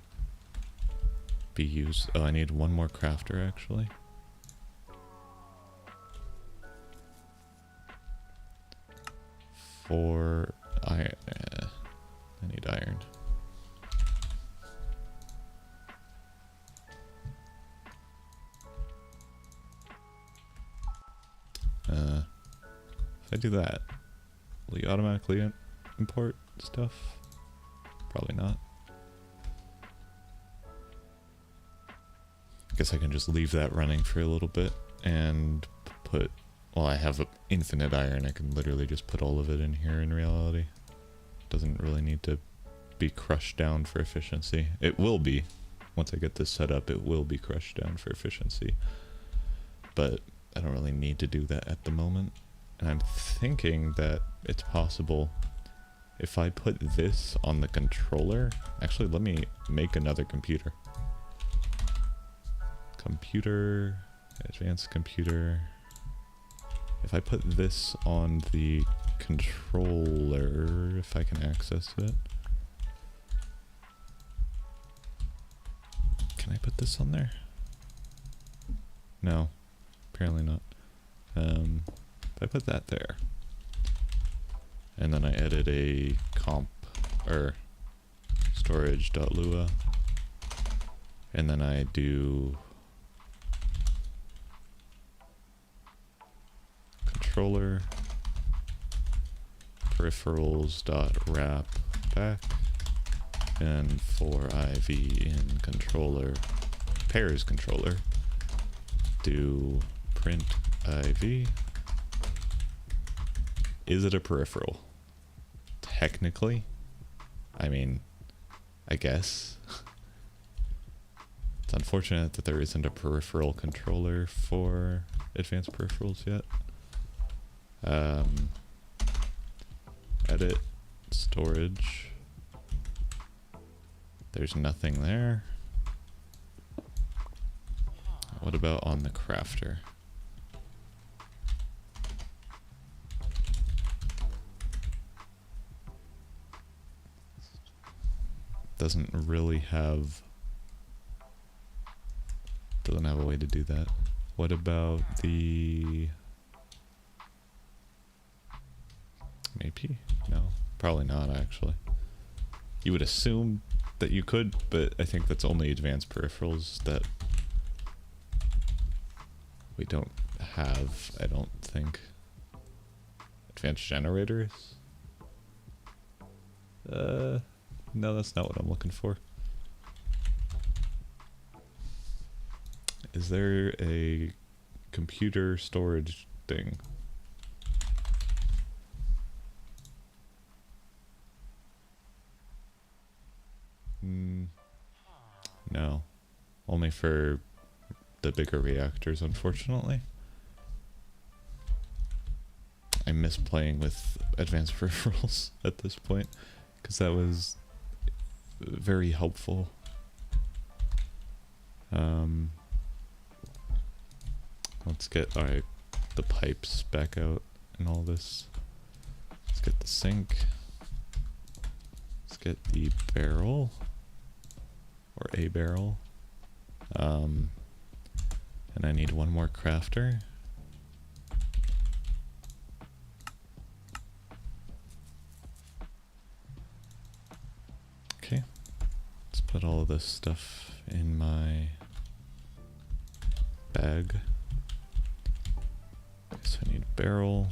be used. Oh, I need 1 more crafter actually. For iron. I need iron. If I do that, will you automatically import stuff? Probably not. I guess I can just leave that running for a little bit and put, well, I have infinite iron. I can literally just put all of it in here in reality. Doesn't really need to be crushed down for efficiency. It will be. Once I get this set up, it will be crushed down for efficiency. But I don't really need to do that at the moment. And I'm thinking that it's possible if I put this on the controller. Actually, let me make another computer. Computer, advanced computer. If I put this on the controller, if I can access it. Can I put this on there? No, apparently not. If I put that there, and then I edit a comp, or storage.lua, and then I do controller peripherals.wrap back, and for IV in controller pairs controller, do print IV. Is it a peripheral? Technically, I mean, I guess. It's unfortunate that there isn't a peripheral controller for advanced peripherals yet. Edit storage. There's nothing there. What about on the crafter? Doesn't really have... doesn't have a way to do that. What about the... maybe? No, probably not actually. You would assume that you could, but I think that's only advanced peripherals that we don't have, I don't think. Advanced generators? No, that's not what I'm looking for. Is there a computer storage thing? No. Only for the bigger reactors, unfortunately. I miss playing with advanced peripherals at this point, because that was very helpful. Let's get the pipes back out and all this. Let's get the sink. Let's get the barrel, or a barrel. And I need one more crafter. Okay, let's put all of this stuff in my bag. Okay, so I need a barrel,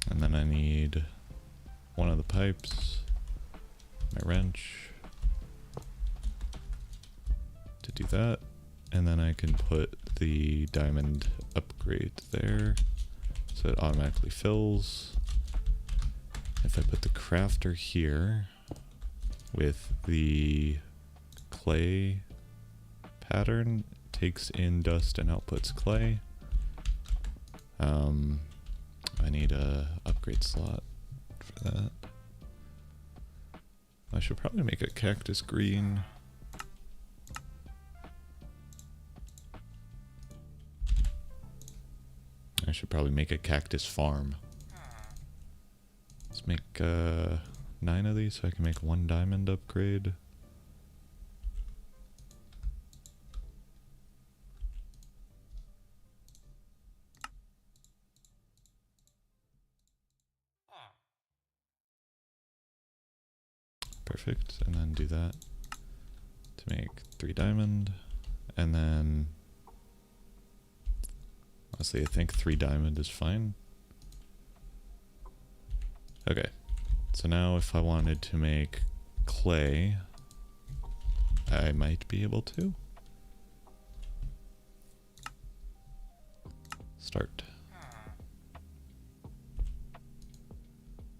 and then I need one of the pipes, my wrench, to do that, and then I can put the diamond upgrade there, so it automatically fills. If I put the crafter here with the clay pattern, it takes in dust and outputs clay. I need a upgrade slot for that. I should probably make a cactus green. I should probably make a cactus farm. Let's make 9 of these so I can make 1 diamond upgrade. Perfect, and then do that to make 3 diamond, and then honestly I think 3 diamond is fine. Okay, so now if I wanted to make clay, I might be able to. Start.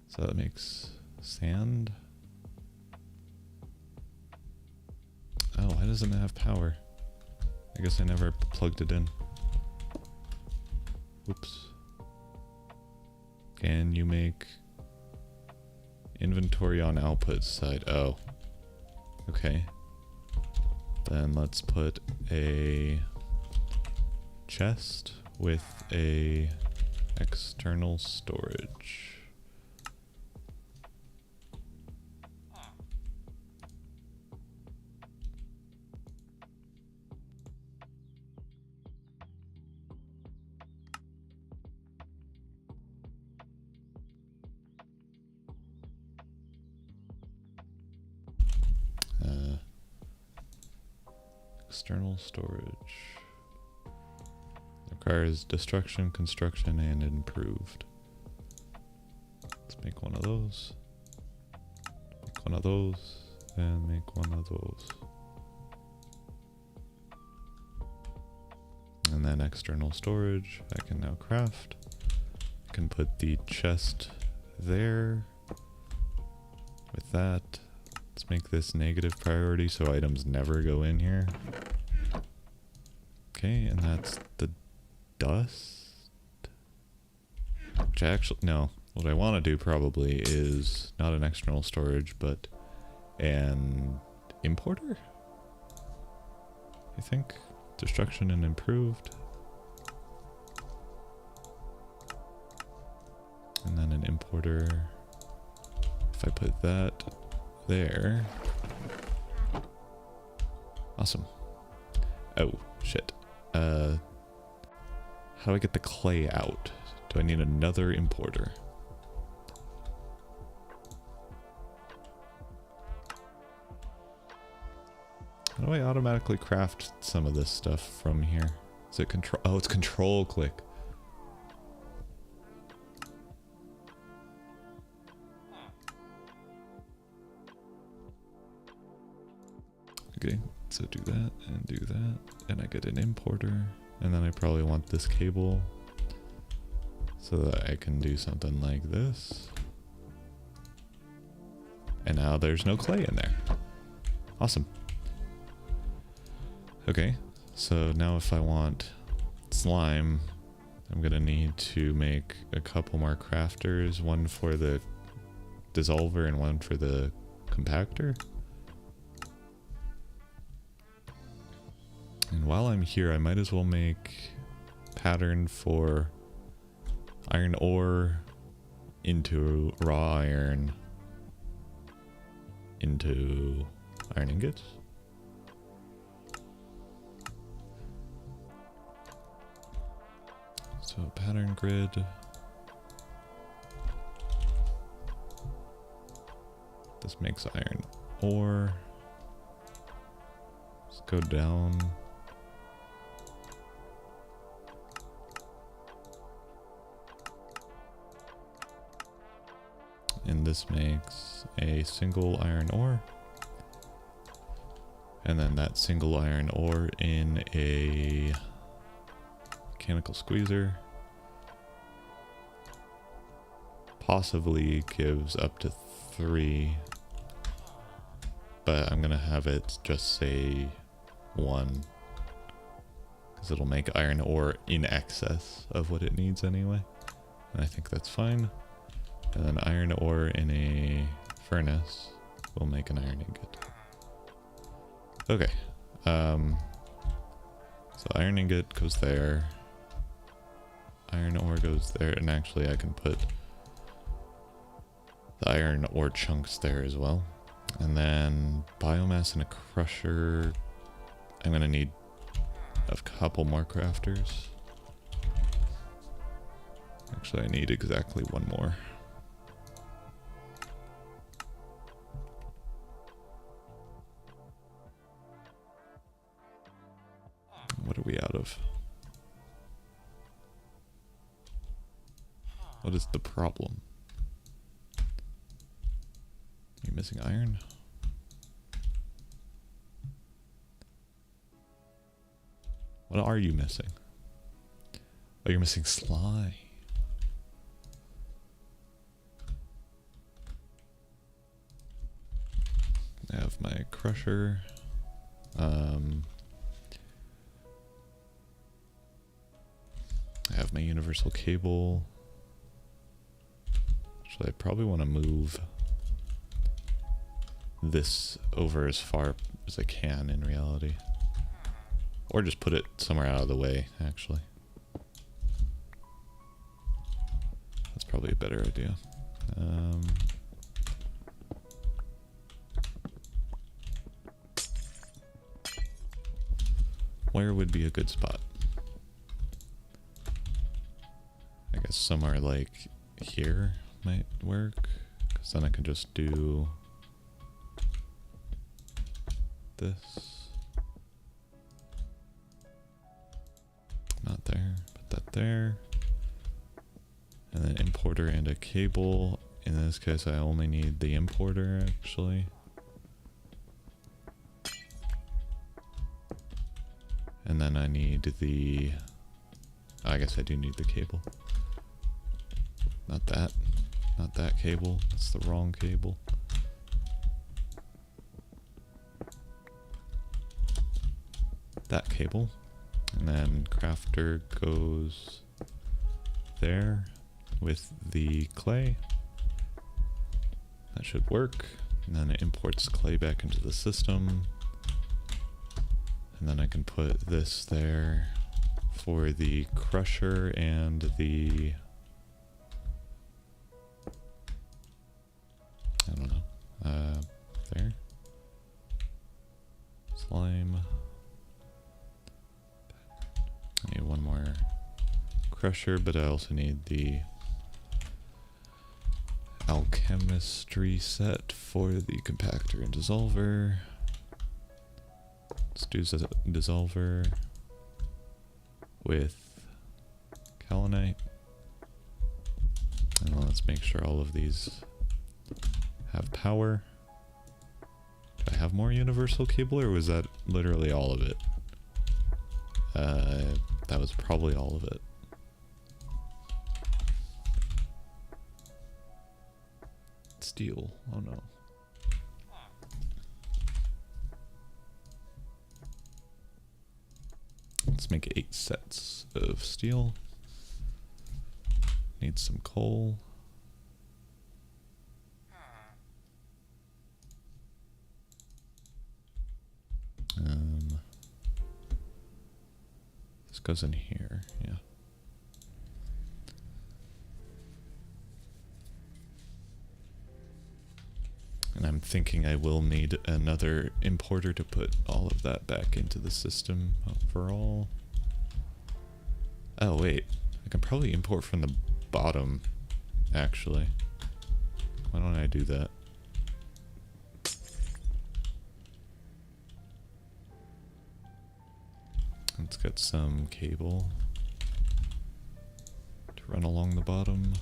So that makes sand. Oh, why doesn't it have power? I guess I never plugged it in. Oops. Can you make inventory on output side? Oh. Okay. Then let's put a chest with a external storage. External storage. There Requires destruction, construction, and improved. Let's make one of those. Make one of those. And make one of those. And then external storage, I can now craft. I can put the chest there. With that, let's make this negative priority so items never go in here. Okay, and that's the dust. Which I actually, no, what I want to do probably is not an external storage, but an importer, I think. Destruction and improved. And then an importer. If I put that there. Awesome. Oh, shit. How do I get the clay out? Do I need another importer? How do I automatically craft some of this stuff from here? Is it control? Oh, it's control click. Okay, so do that and do that. And I get an importer. And then I probably want this cable so that I can do something like this. And now there's no clay in there. Awesome. Okay, so now if I want slime, I'm gonna need to make a couple more crafters, one for the dissolver and one for the compactor. And while I'm here, I might as well make pattern for iron ore into raw iron into iron ingots. So pattern grid. This makes iron ore. Let's go down. And this makes a single iron ore. And then that single iron ore in a mechanical squeezer possibly gives up to 3, but I'm gonna have it just say 1 because it'll make iron ore in excess of what it needs anyway, and I think that's fine. And then iron ore in a furnace will make an iron ingot. Okay, so iron ingot goes there. Iron ore goes there, and actually I can put the iron ore chunks there as well. And then biomass in a crusher. I'm gonna need a couple more crafters. Actually, I need exactly one more. What are we out of? What is the problem? Are you missing iron? What are you missing? Oh, you're missing slime. I have my crusher. I have my universal cable. Actually, I probably want to move this over as far as I can in reality. Or just put it somewhere out of the way, actually. That's probably a better idea. Where would be a good spot? I guess somewhere like here might work, because then I can just do this. Not there, there. And then importer and a cable. In this case, I only need the importer, actually. And then I need the... I guess I do need the cable. Not that. Not that cable. That's the wrong cable. That cable. And then crafter goes there with the clay. That should work. And then it imports clay back into the system. And then I can put this there for the crusher and the... I don't know. There. Slime. I need one more crusher, but I also need the alchemistry set for the compactor and dissolver. Let's do dissolver with kaolinite. And let's make sure all of these have power. Do I have more universal cable, or was that literally all of it? That was probably all of it. Steel. Oh no. Let's make 8 sets of steel. Need some coal. This goes in here, yeah. And I'm thinking I will need another importer to put all of that back into the system overall. Oh wait, I can probably import from the bottom, actually. Why don't I do that? Let's get some cable to run along the bottom.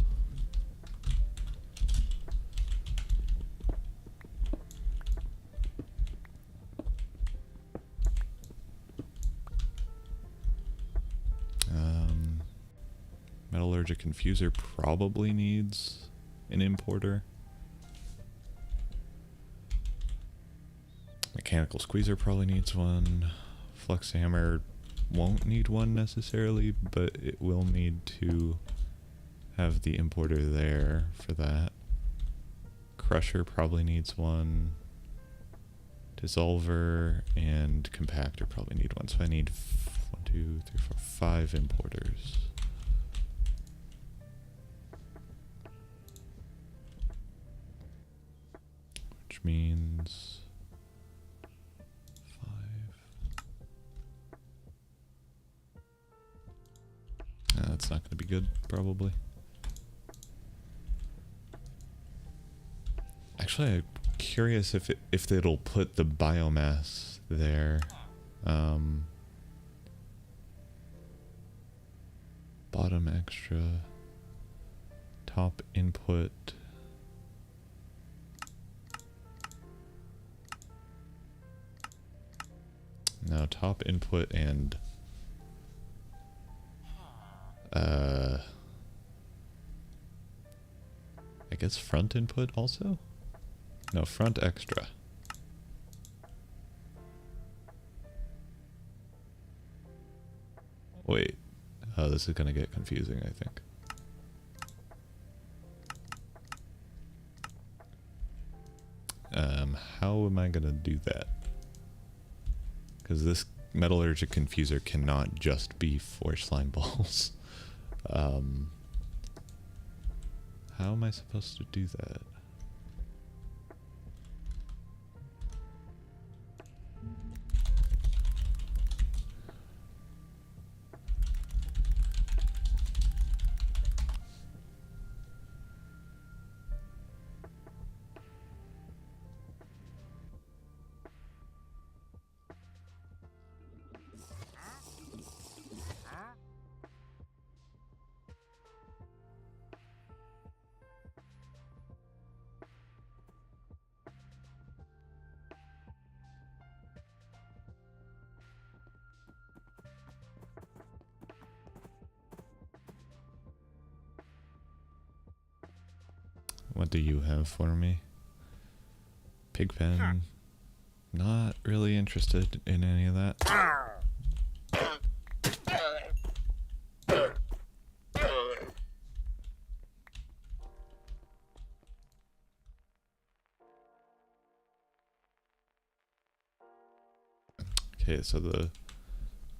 Metallurgic infuser probably needs an importer. Mechanical squeezer probably needs one. Flux hammer won't need one necessarily, but it will need to have the importer there for that. Crusher probably needs one. Dissolver and compactor probably need one. So I need 1, 2, 3, 4, 5 importers. Which means 5. That's not going to be good, probably. Actually, I'm curious if it'll put the biomass there. Bottom extra. Top input. No, top input and I guess front input also? No, front extra. Wait. Oh, this is gonna get confusing, I think. How am I gonna do that? Because this metallurgic confuser cannot just be for slime balls. How am I supposed to do that? What do you have for me? Pigpen. Not really interested in any of that. Okay, so the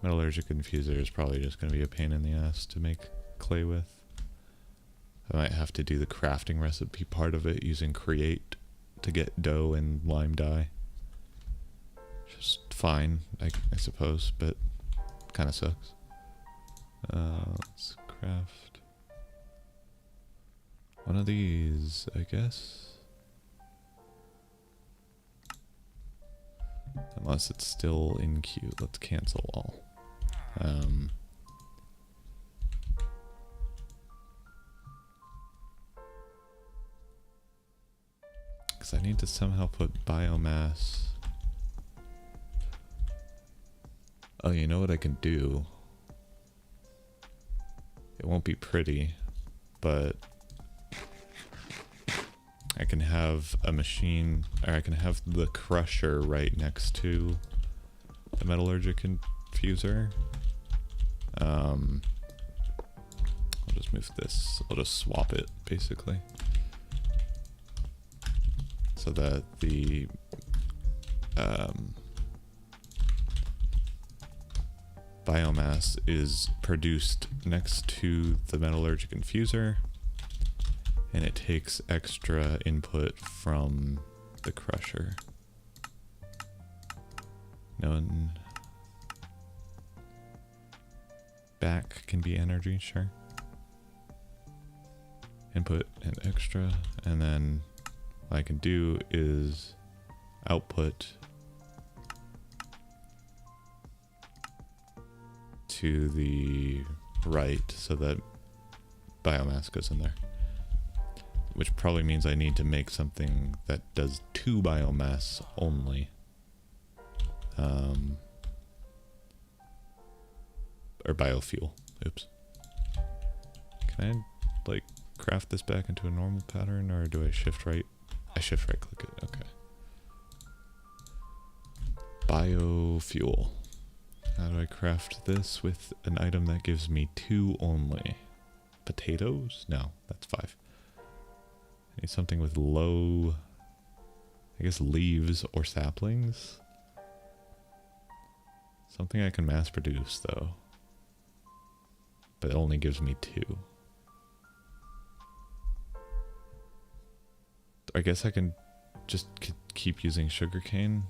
metallurgic infuser is probably just going to be a pain in the ass to make clay with. I might have to do the crafting recipe part of it using create to get dough and lime dye. Just fine, I suppose, but kind of sucks. Let's craft one of these, I guess. Unless it's still in queue. Let's cancel all. Because I need to somehow put biomass. Oh, you know what I can do? It won't be pretty, but I can have a machine, or I can have the crusher right next to the metallurgic infuser. I'll just move this, I'll just swap it basically. So that the biomass is produced next to the metallurgic infuser, and it takes extra input from the crusher. None. Back can be energy, sure. Input and extra, and then what I can do is output to the right so that biomass goes in there. Which probably means I need to make something that does 2 biomass only. Or biofuel. Oops. Can I, like, craft this back into a normal pattern, or do I shift right? I shift right click it, okay. Biofuel. How do I craft this with an item that gives me 2 only? Potatoes? No, that's 5. I need something with low, I guess, leaves or saplings. Something I can mass produce though. But it only gives me 2. I guess I can just keep using sugarcane.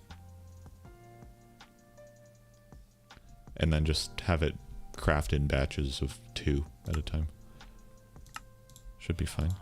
And then just have it craft in batches of 2 at a time. Should be fine.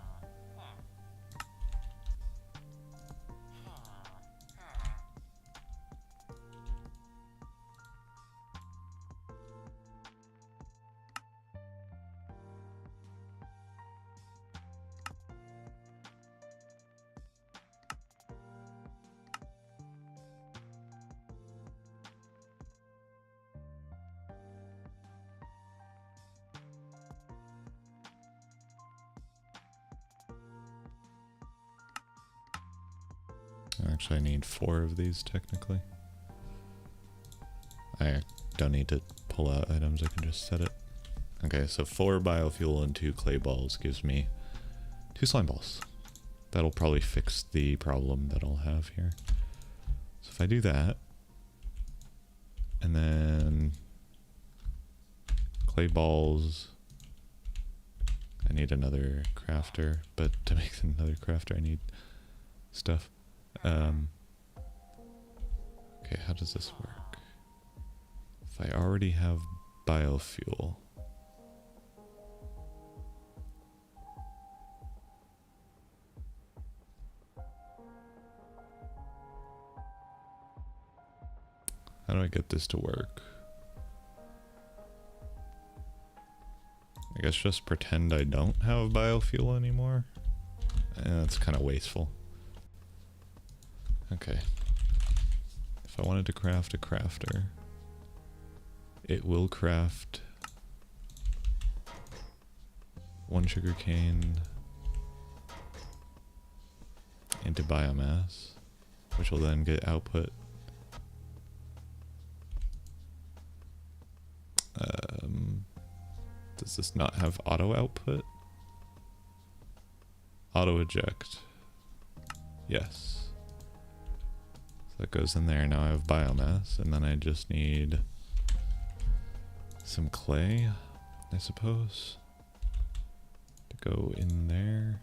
Actually, I need 4 of these technically. I don't need to pull out items, I can just set it. Okay, so 4 biofuel and 2 clay balls gives me 2 slime balls. That'll probably fix the problem that I'll have here. So if I do that, and then clay balls, I need another crafter, but to make another crafter I need stuff. Okay, how does this work? If I already have biofuel, how do I get this to work? I guess just pretend I don't have biofuel anymore. That's kind of wasteful. Okay. If I wanted to craft a crafter, it will craft 1 sugarcane, into biomass, which will then get output. Does this not have auto output? Auto eject. Yes. So that goes in there. Now I have biomass, and then I just need some clay, I suppose, to go in there.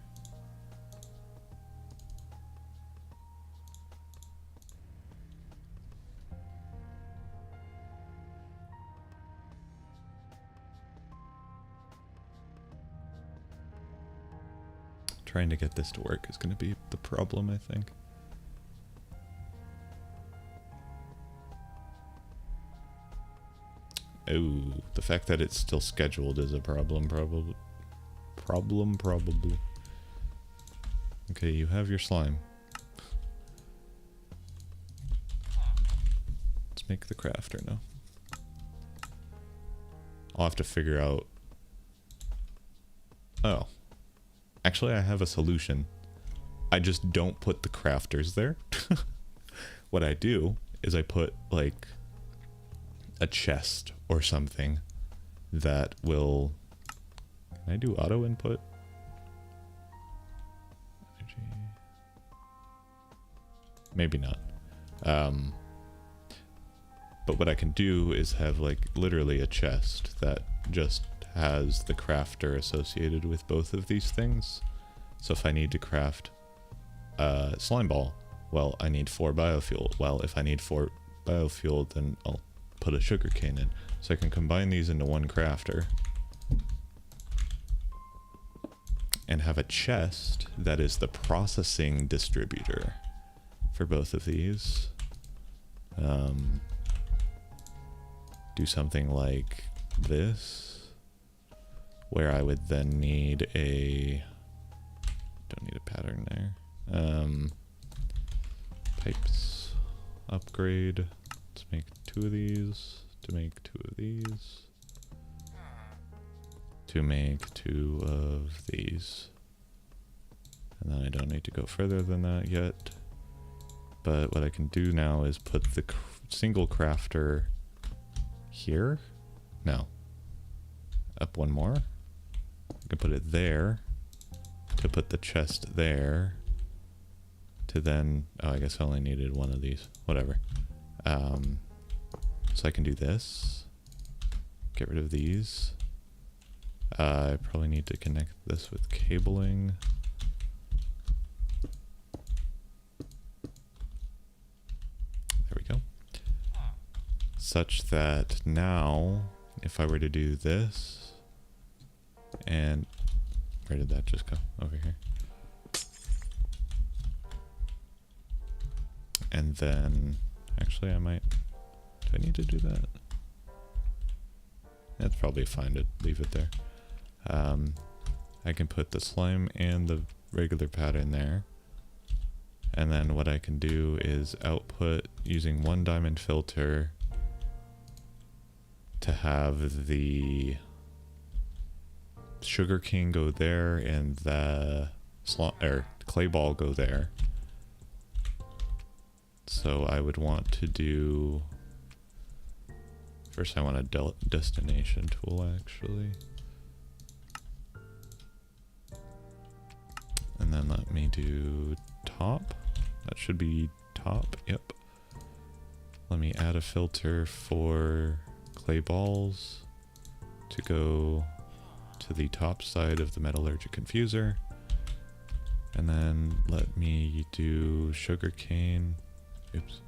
Trying to get this to work is going to be the problem, I think. Oh, the fact that it's still scheduled is a problem, probably. Probably. Okay, you have your slime. Let's make the crafter now. I'll have to figure out... Oh. Actually, I have a solution. I just don't put the crafters there. What I do is I put, like, a chest or something that will... Can I do auto input? Maybe not. But what I can do is have, like, literally a chest that just has the crafter associated with both of these things. So if I need to craft a slime ball, well, I need 4 biofuel. Well, if I need 4 biofuel, then I'll put a sugarcane in. So I can combine these into one crafter and have a chest that is the processing distributor for both of these. Do something like this, where I would then need a... Don't need a pattern there. Pipes. Upgrade. Let's make 2 of these. To make 2 of these. To make 2 of these. And then I don't need to go further than that yet. But what I can do now is put the single crafter here. No. Up one more. I can put it there. To put the chest there. To then... Oh, I guess I only needed 1 of these. Whatever. So I can do this. Get rid of these. I probably need to connect this with cabling. There we go. Such that now, if I were to do this, and where did that just go? Over here. And then, actually I might, do I need to do that? That's probably fine to leave it there. I can put the slime and the regular pattern there. And then what I can do is output using 1 diamond filter to have the sugar cane go there and the clay ball go there. So I would want to do... First I want a destination tool, actually. And then let me do top. That should be top, yep. Let me add a filter for clay balls to go to the top side of the metallurgic infuser. And then let me do sugarcane. Oops.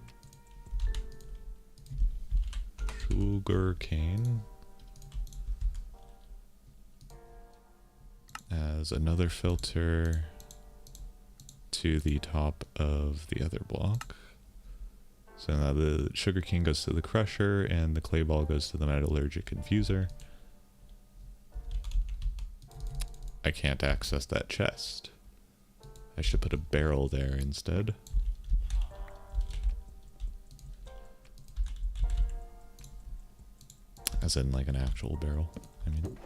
Sugarcane as another filter to the top of the other block. So now the sugarcane goes to the crusher and the clay ball goes to the metallurgic infuser. I can't access that chest. I should put a barrel there instead. As in like an actual barrel, I mean.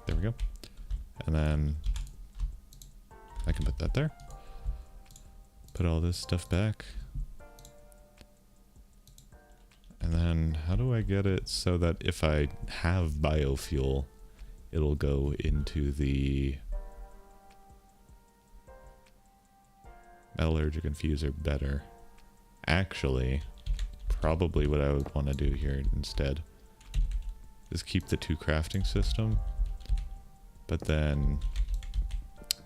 There we go. And then I can put that there. Put all this stuff back. And then how do I get it so that if I have biofuel, it'll go into the metallurgic infuser better? Actually, probably what I would want to do here instead is keep the 2 crafting system, but then,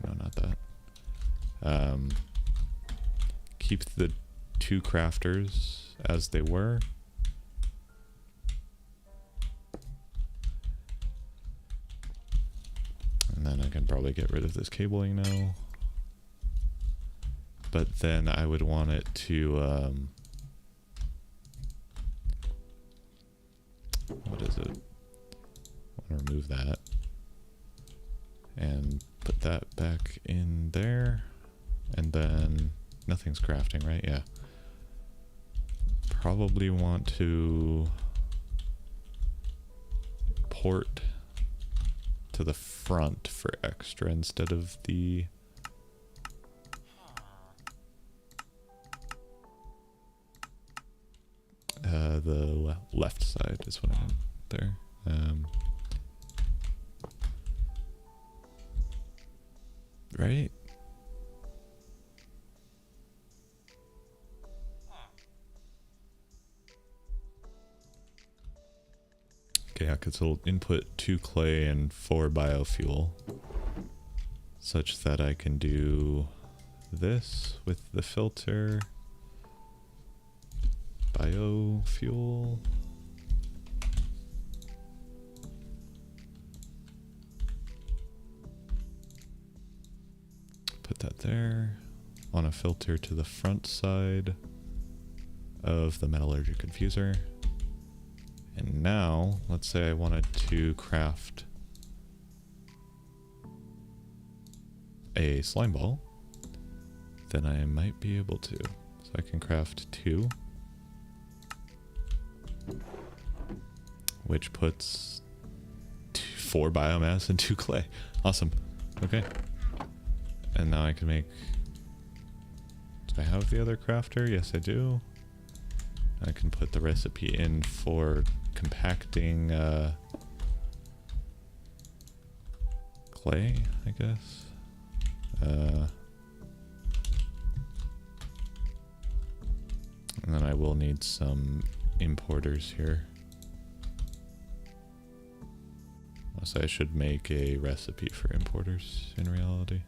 no, not that. Keep the 2 crafters as they were. And then I can probably get rid of this cabling now. But then I would want it to, what is it? I want to remove that. And put that back in there. And then nothing's crafting, right? Yeah. Probably want to port to the front for extra instead of the left side is what I meant there. Right? Okay, yeah, because it'll input 2 clay and 4 biofuel, such that I can do this with the filter. Biofuel. Put that there. On a filter to the front side of the metallurgic infuser. And now, let's say I wanted to craft a slime ball, then I might be able to. So I can craft 2, which puts 4 biomass and 2 clay. Awesome. Okay. And now I can make... Do I have the other crafter? Yes, I do. I can put the recipe in for compacting clay, I guess. And then I will need some importers here. So I should make a recipe for importers in reality.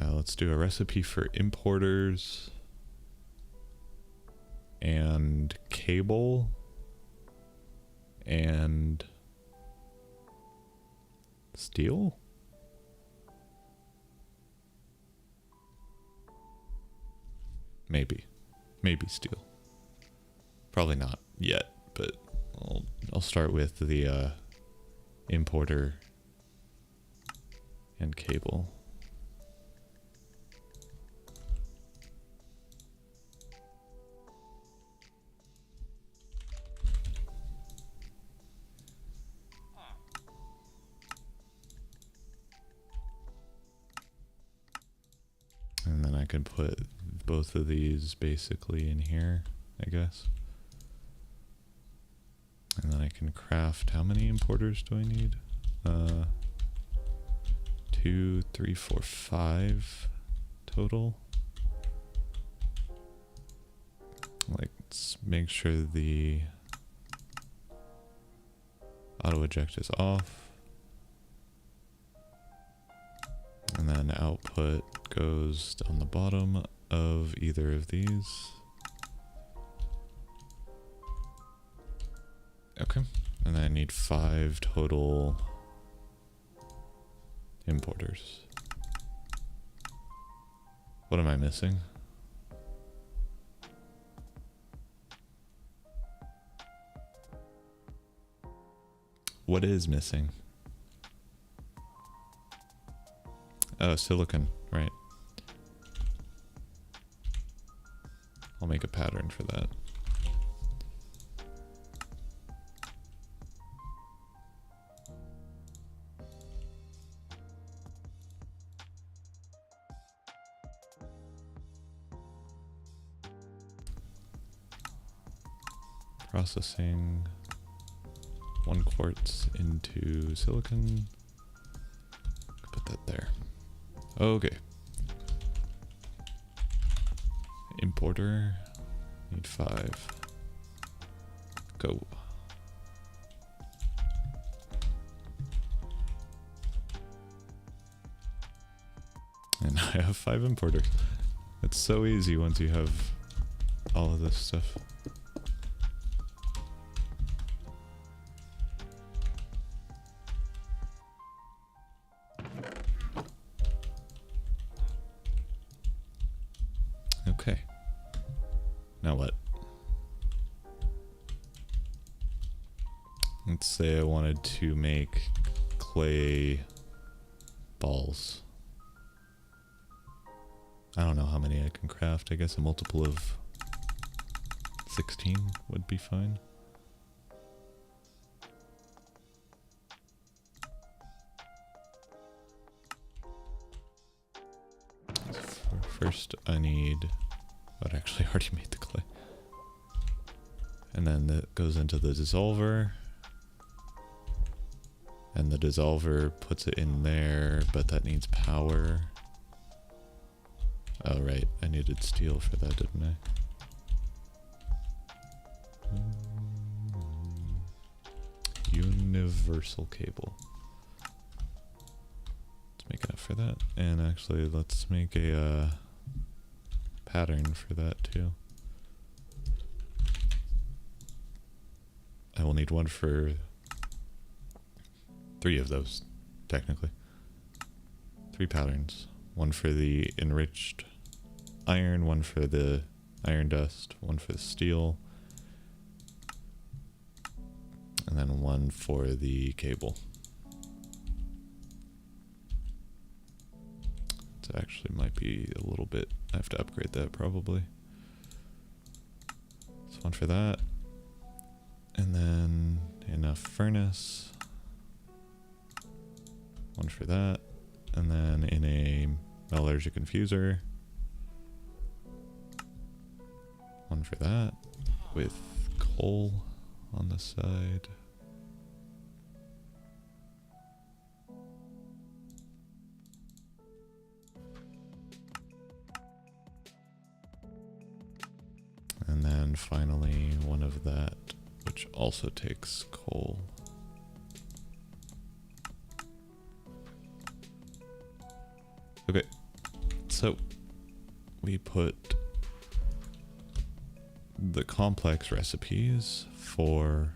Let's do a recipe for importers and cable and steel. Maybe steel. Probably not yet, but I'll start with the importer and cable. And then I can put both of these basically in here, I guess. And then I can craft, how many importers do I need? 2, 3, 4, 5 total. Like, let's make sure the auto eject is off. And then output goes on the bottom of either of these. Okay. And I need 5 total importers. What am I missing? What is missing? Oh, silicon, right. I'll make a pattern for that. processing 1 quartz into silicon. Put that there. Okay. Importer. Need 5. Go. And I have 5 importers. It's so easy once you have all of this stuff. Okay. Now what? Let's say I wanted to make clay balls. I don't know how many I can craft. I guess a multiple of 16 would be fine. First I need... Oh, I actually already made the clay. And then that goes into the dissolver. And the dissolver puts it in there, but that needs power. Oh right, I needed steel for that, didn't I? Universal cable. Let's make enough for that. And actually, let's make a pattern for that too. I will need one for 3 of those, technically. 3 patterns. One for the enriched iron, one for the iron dust, one for the steel, and then one for the cable. It actually might be a little bit, I have to upgrade that probably. So one for that, and then enough furnace, one for that, and then in a metallurgic infuser, one for that, with coal on the side. And then finally one of that, which also takes coal. Okay, so we put the complex recipes for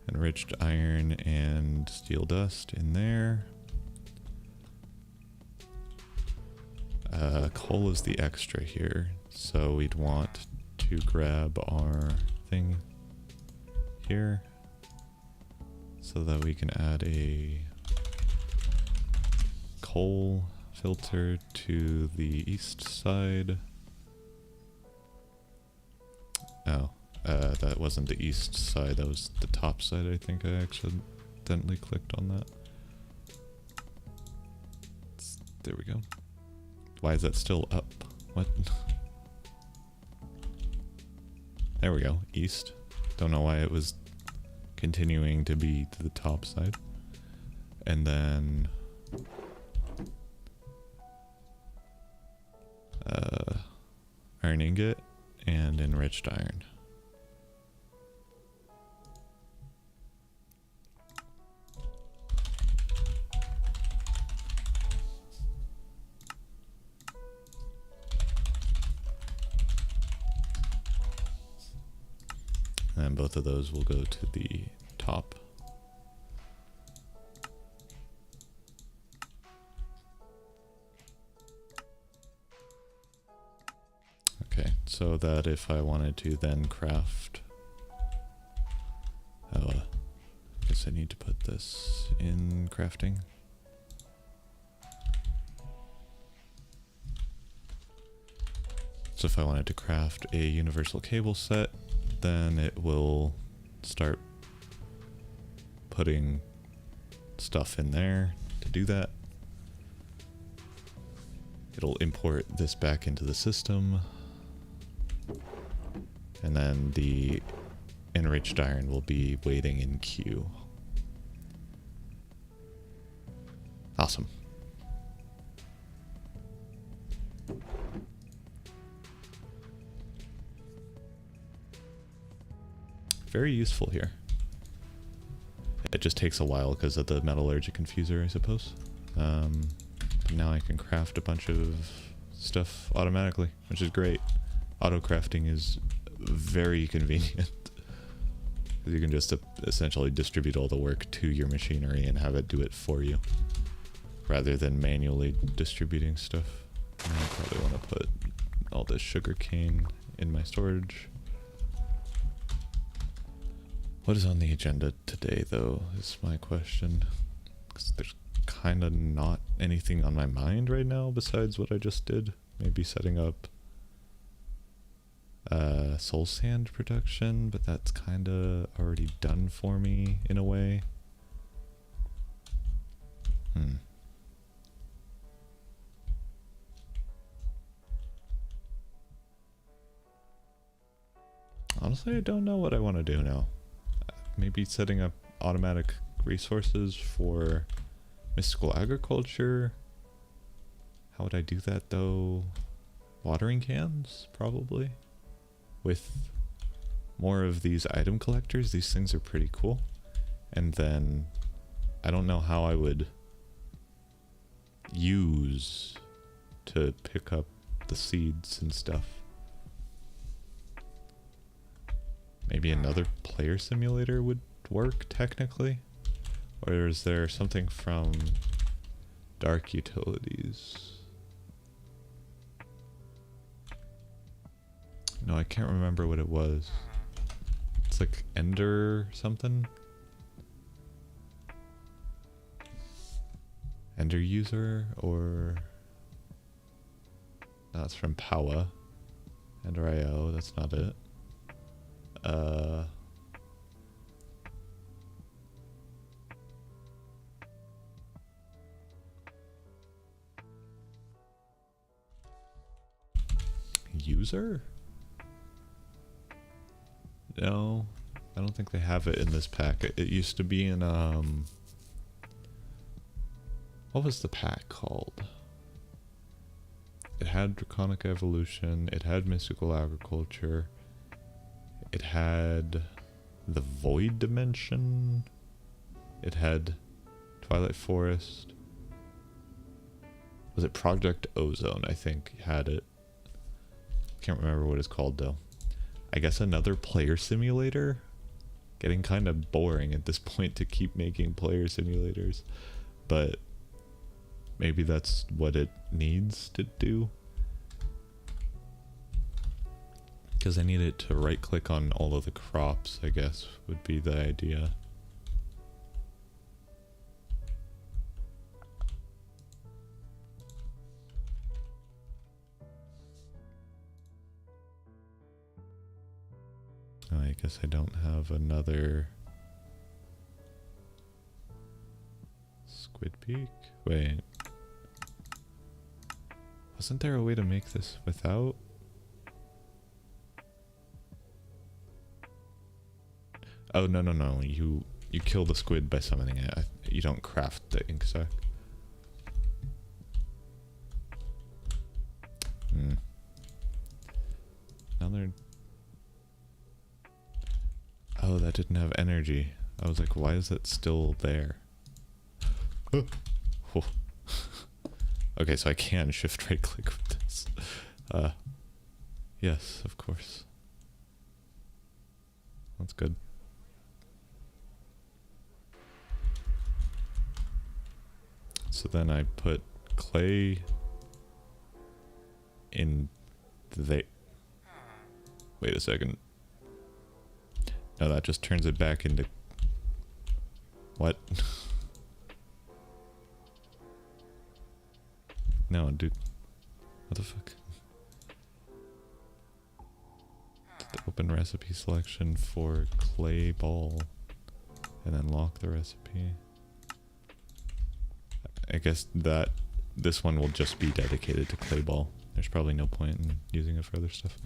enriched iron and steel dust in there. Coal is the extra here, so we'd want to grab our thing here so that we can add a coal filter to the east side. Oh, that wasn't the east side, that was the top side. I think I accidentally clicked on that. There we go. Why is that still up? What? There we go, east. Don't know why it was continuing to be to the top side. And then iron ingot and enriched iron. And both of those will go to the top. Okay, so that if I wanted to then craft... Oh, I guess I need to put this in crafting. So if I wanted to craft a universal cable set, then it will start putting stuff in there to do that. It'll import this back into the system. And then the enriched iron will be waiting in queue. Awesome. Very useful here. It just takes a while because of the metallurgic infuser, I suppose. But now I can craft a bunch of stuff automatically, which is great. Auto crafting is very convenient. You can just essentially distribute all the work to your machinery and have it do it for you, rather than manually distributing stuff. And I probably want to put all this sugarcane in my storage. What is on the agenda today, though, is my question. 'Cause there's kind of not anything on my mind right now besides what I just did. Maybe setting up soul sand production, but that's kind of already done for me in a way. Honestly, I don't know what I want to do now. Maybe setting up automatic resources for mystical agriculture. How would I do that though? Watering cans, probably. With more of these item collectors, these things are pretty cool. And then I don't know how I would use to pick up the seeds and stuff. Maybe another player simulator would work technically? Or is there something from Dark Utilities? No, I can't remember what it was. It's like Ender something? Ender User, or... No, it's from Powa. Ender IO, that's not it. User? No, I don't think they have it in this pack. It used to be in, what was the pack called? It had Draconic Evolution, it had Mystical Agriculture, it had the Void Dimension, it had Twilight Forest. Was it Project Ozone, I think, had it. Can't remember what it's called though. I guess another player simulator? Getting kind of boring at this point to keep making player simulators. But maybe that's what it needs to do. Because I need it to right click on all of the crops, I guess, would be the idea. Oh, I guess I don't have another Squid Peak? Wait. Wasn't there a way to make this without? Oh, no, no, no. You kill the squid by summoning it. You don't craft the ink sac. Another... Oh, that didn't have energy. I was like, why is that still there? Oh. Okay, so I can shift right click with this. Yes, of course. That's good. So then I put clay in the... Wait a second. No, that just turns it back into... What? No, dude. What the fuck? Open recipe selection for clay ball. And then lock the recipe. I guess that this one will just be dedicated to clay ball. There's probably no point in using it for other stuff.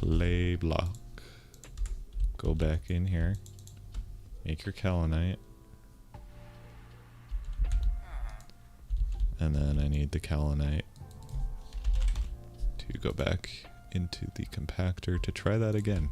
clay block. Go back in here. Make your kaolinite. And then I need the kaolinite to go back into the compactor to try that again.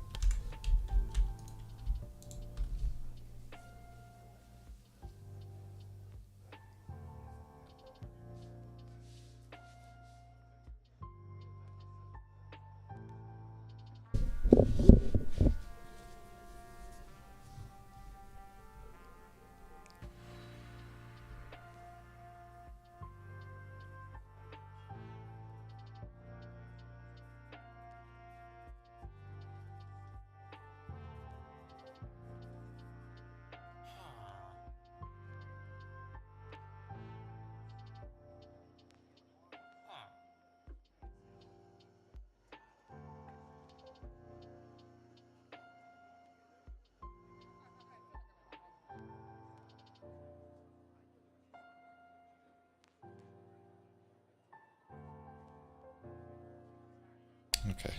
Okay.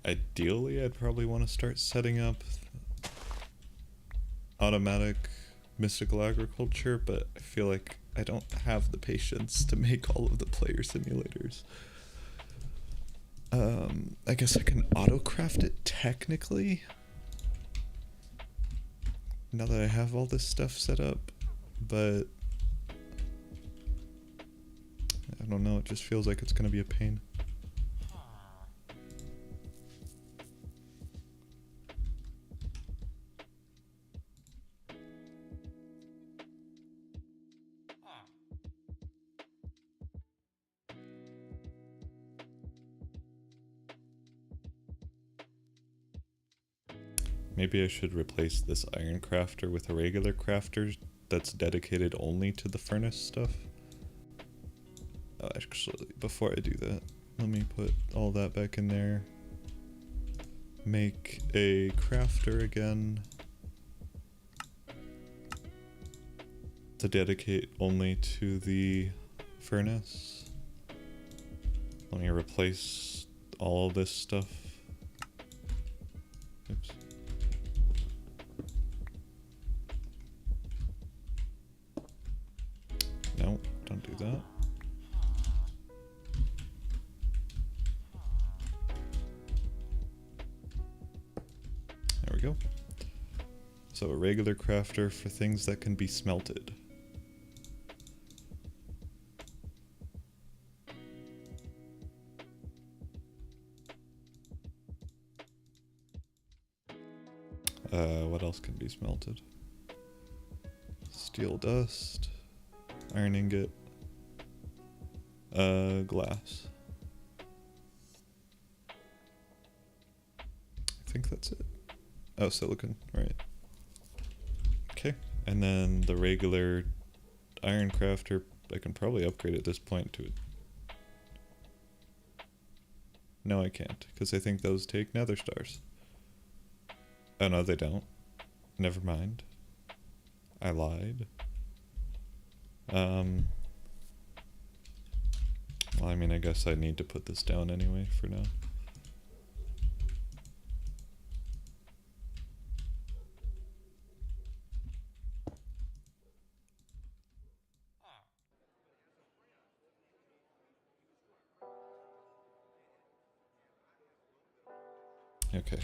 Ideally, I'd probably want to start setting up automatic mystical agriculture, but I feel like I don't have the patience to make all of the player simulators. I guess I can auto-craft it technically, now that I have all this stuff set up, but I don't know, it just feels like it's gonna be a pain. Maybe I should replace this iron crafter with a regular crafter that's dedicated only to the furnace stuff. Oh, actually, before I do that, let me put all that back in there. Make a crafter again to dedicate only to the furnace. Let me replace all this stuff. Oops. No, don't do that. There we go. So a regular crafter for things that can be smelted. What else can be smelted? Steel dust. Iron ingot. Glass. I think that's it. Oh, silicon, right. Okay, and then the regular iron crafter, I can probably upgrade at this point to it. No, I can't, because I think those take nether stars. Oh no, they don't. Never mind. I lied. Well, I mean, I guess I need to put this down anyway for now. Okay,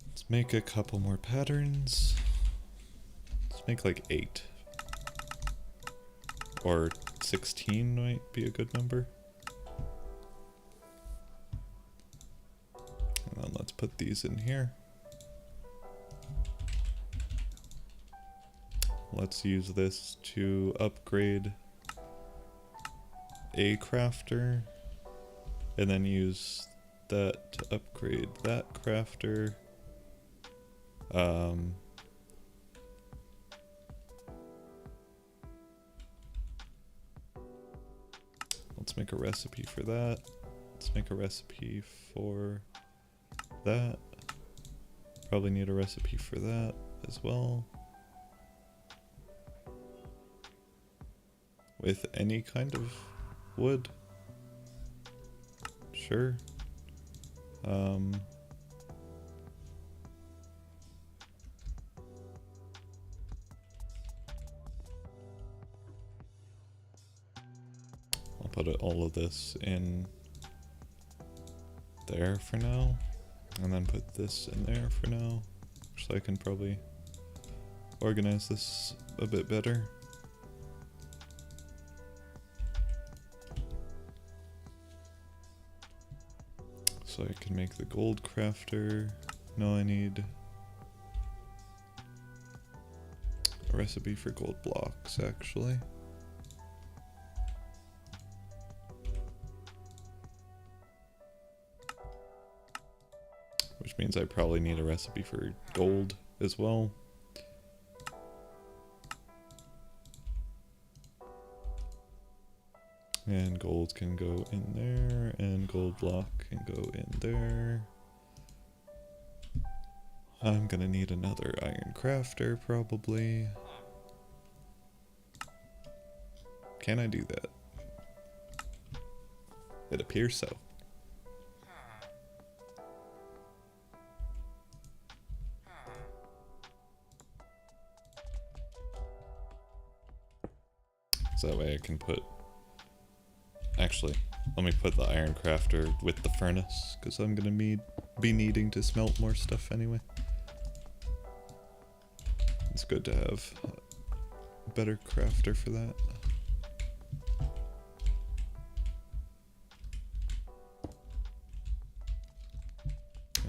let's make a couple more patterns. Let's make like 8. Or 16 might be a good number. And then let's put these in here. Let's use this to upgrade a crafter. And then use that to upgrade that crafter. Let's make a recipe for that. Let's make a recipe for that. Probably need a recipe for that as well. With any kind of wood. Sure. I'll put all of this in there for now, and then put this in there for now, so I can probably organize this a bit better. So I can make the gold crafter. No, I need a recipe for gold blocks, actually. Which means I probably need a recipe for gold as well. And gold can go in there, and gold block can go in there. I'm gonna need another iron crafter, probably. Can I do that? It appears so. So that way I can put... Actually, let me put the iron crafter with the furnace, because I'm gonna be needing to smelt more stuff anyway. It's good to have a better crafter for that.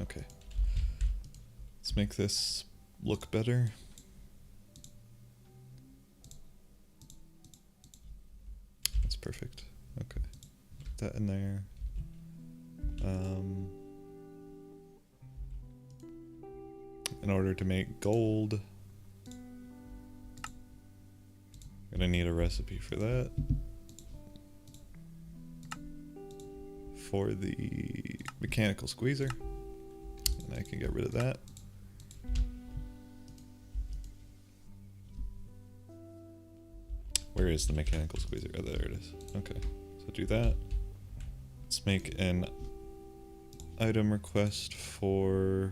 Okay. Let's make this look better. That's perfect. Okay. Put that in there. In order to make gold, I'm gonna need a recipe for that. For the mechanical squeezer. And I can get rid of that. Where is the mechanical squeezer? Oh, there it is. Okay, so do that. Let's make an item request for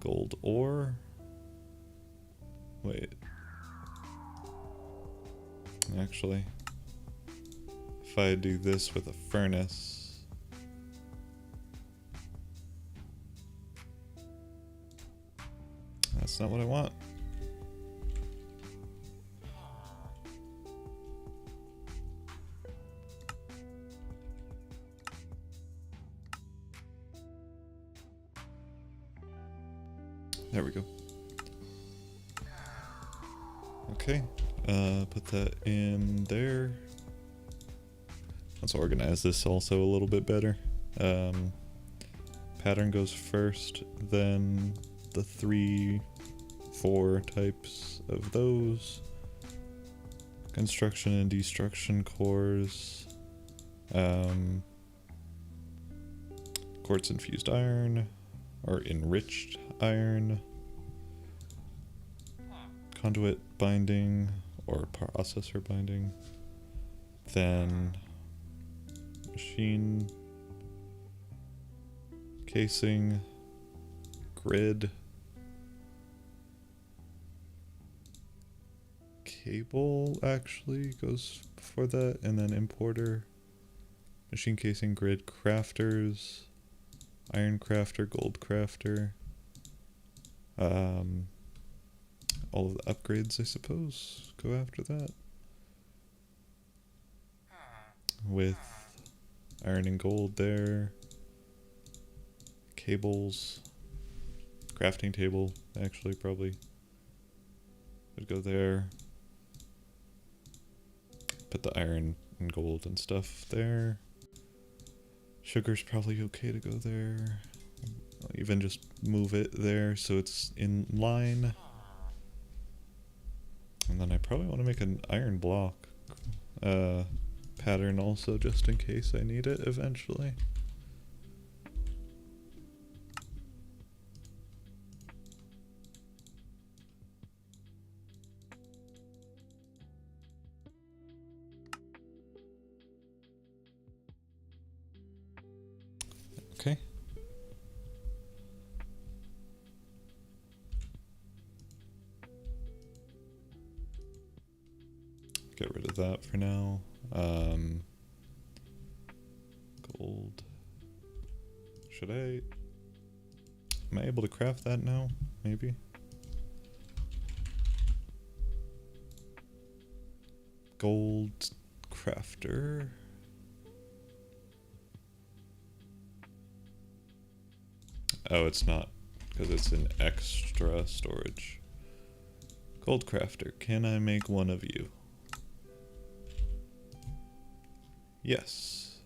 gold ore. Wait. Actually, if I do this with a furnace, that's not what I want. There we go. Okay, put that in there. Let's organize this also a little bit better. Pattern goes first, then the 3, 4 types of those. Construction and destruction cores. Quartz infused iron, or enriched iron. Conduit binding, or processor binding. Then machine casing, grid, cable actually goes before that, and then importer, machine casing, grid, crafters, iron crafter, gold crafter, all of the upgrades, I suppose, go after that. With iron and gold there. Cables. Crafting table, actually, probably would go there. Put the iron and gold and stuff there. Sugar's probably okay to go there. I'll even just move it there so it's in line. And then I probably want to make an iron block pattern also, just in case I need it eventually. Okay. Get rid of that for now. Gold. Should I? Am I able to craft that now? Maybe. Gold crafter. Oh, it's not, because it's an extra storage. Gold crafter, can I make one of you? Yes.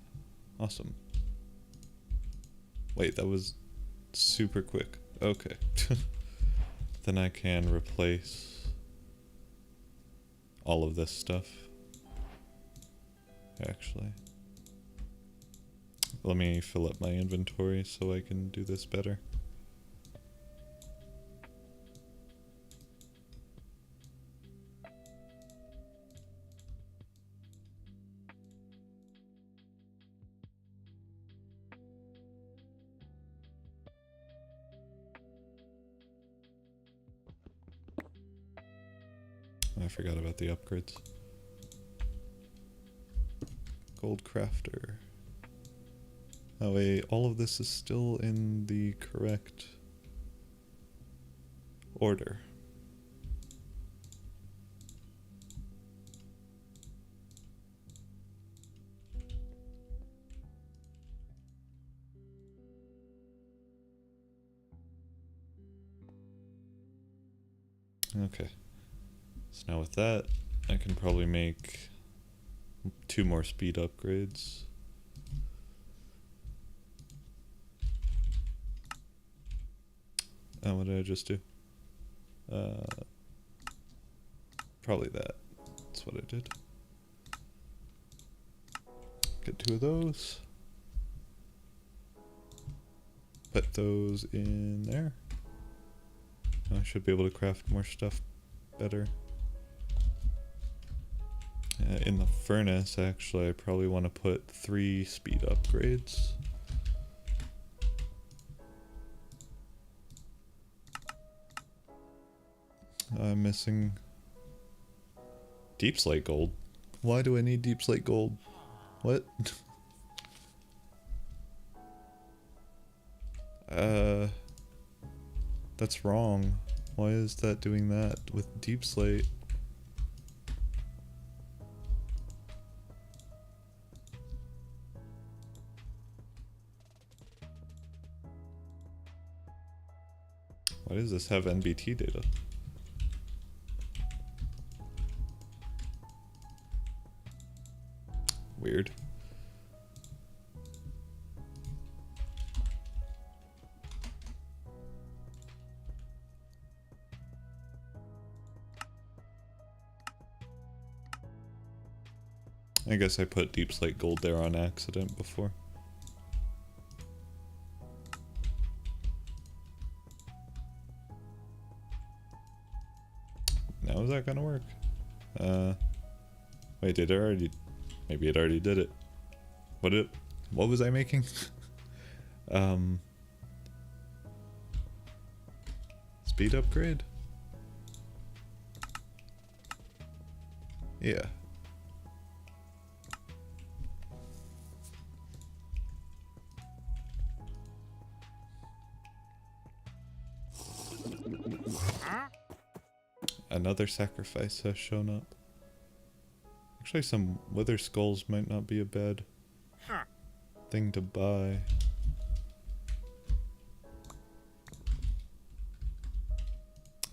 Awesome. Wait, that was super quick. Okay. Then I can replace all of this stuff. Actually. Let me fill up my inventory so I can do this better. I forgot about the upgrades. Gold crafter. Oh wait, all of this is still in the correct order. Okay. So now with that, I can probably make 2 more speed upgrades. What did I just do? Probably that. That's what I did. Get 2 of those. Put those in there. I should be able to craft more stuff better. In the furnace, actually, I probably want to put 3 speed upgrades. I'm missing deep slate gold. Why do I need deep slate gold? What? That's wrong. Why is that doing that with deep slate? Why does this have NBT data? Weird. I guess I put deep slate gold there on accident before. Now is that gonna work? Wait, did it already? Maybe it already did it. What was I making? Speed upgrade? Yeah. Another sacrifice has shown up. Actually, some wither skulls might not be a bad thing to buy.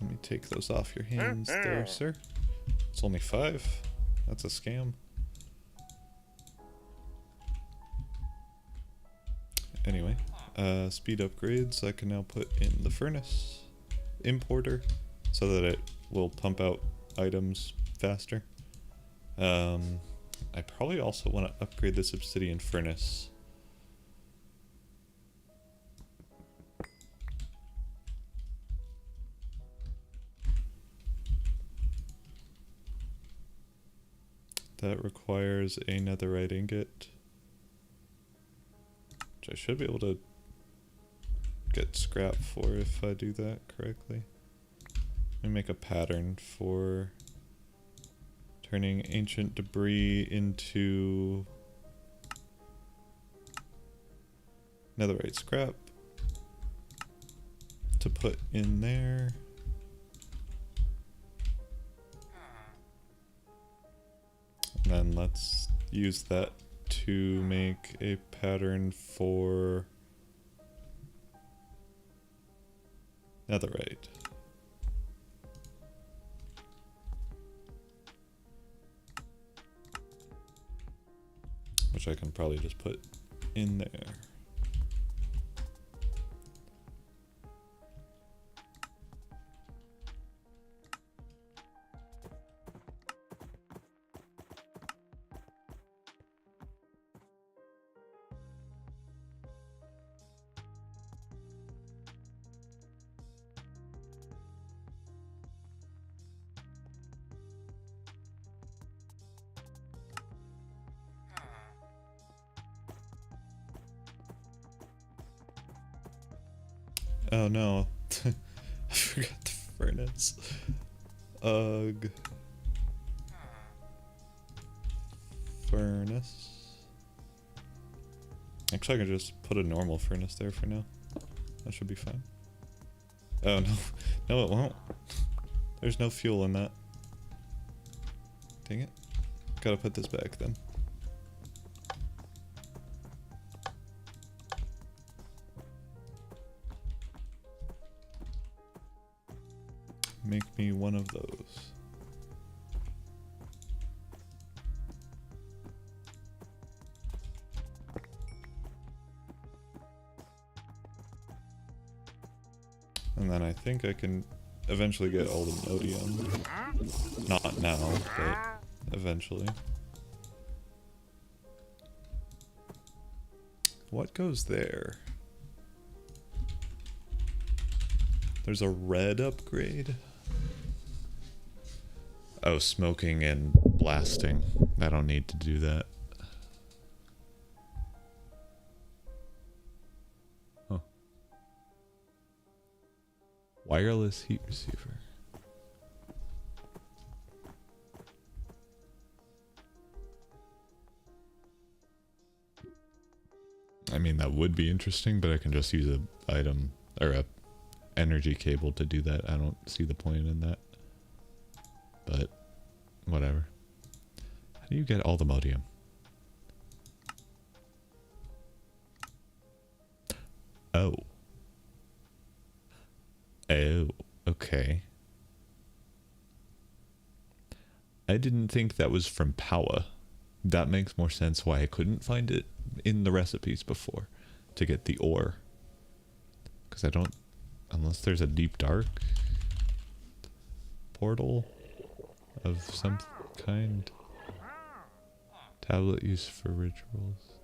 Let me take those off your hands there, sir. It's only 5. That's a scam. Anyway, speed upgrades I can now put in the furnace importer so that it will pump out items faster. I probably also want to upgrade this obsidian furnace. That requires a netherite ingot, which I should be able to get scrap for if I do that correctly. Let me make a pattern for turning ancient debris into netherite scrap to put in there. And then let's use that to make a pattern for netherite. Which I can probably just put in there. Oh no, I forgot the furnace. Ugh. Furnace. Actually, I can just put a normal furnace there for now. That should be fine. Oh no, no it won't. There's no fuel in that. Dang it. Gotta put this back then. Make me one of those. And then I think I can eventually get all the nodium. Not now, but eventually. What goes there? There's a red upgrade. Oh, smoking and blasting. I don't need to do that. Huh. Wireless heat receiver. I mean, that would be interesting, but I can just use a item or a energy cable to do that. I don't see the point in that. But whatever. How do you get all the modium? Oh. Oh, okay. I didn't think that was from Powa. That makes more sense why I couldn't find it in the recipes before to get the ore. Because I don't, unless there's a deep dark portal of some kind. Tablet used for rituals.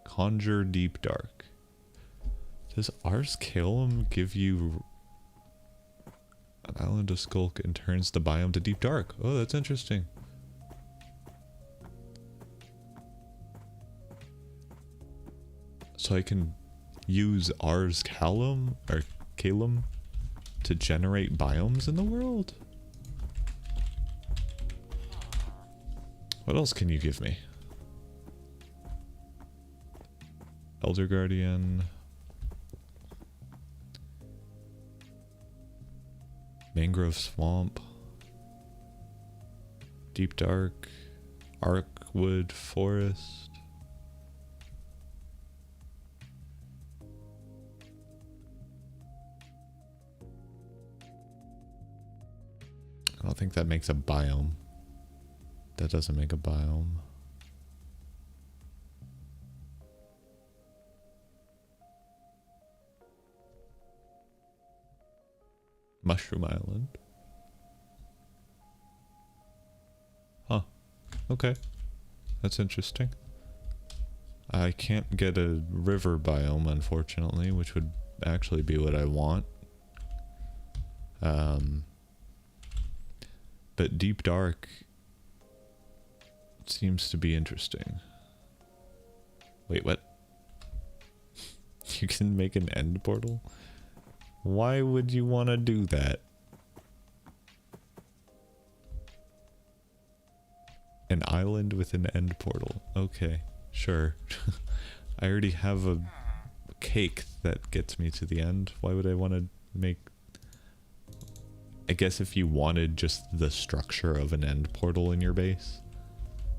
Conjure deep dark. Does Ars Calum give you an island of skulk and turns the biome to deep dark? Oh, that's interesting. So I can use Ars Calum or Calum to generate biomes in the world? What else can you give me? Elder Guardian. Mangrove Swamp. Deep Dark. Arkwood Forest. I don't think that makes a biome. That doesn't make a biome. Mushroom Island. Huh. Okay. That's interesting. I can't get a river biome, unfortunately, which would actually be what I want. But deep dark seems to be interesting. Wait, what? You can make an end portal? Why would you want to do that? An island with an end portal. Okay, sure. I already have a cake that gets me to the end. Why would I want to make... I guess if you wanted just the structure of an end portal in your base.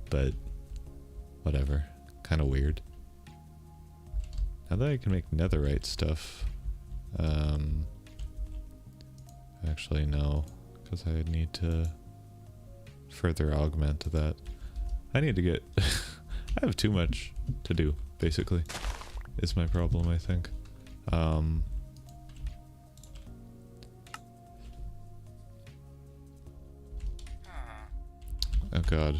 But whatever. Kind of weird. Now that I can make netherite stuff. Actually no. Because I need to further augment that. I need to get... I have too much to do, basically. Is my problem, I think. Oh god.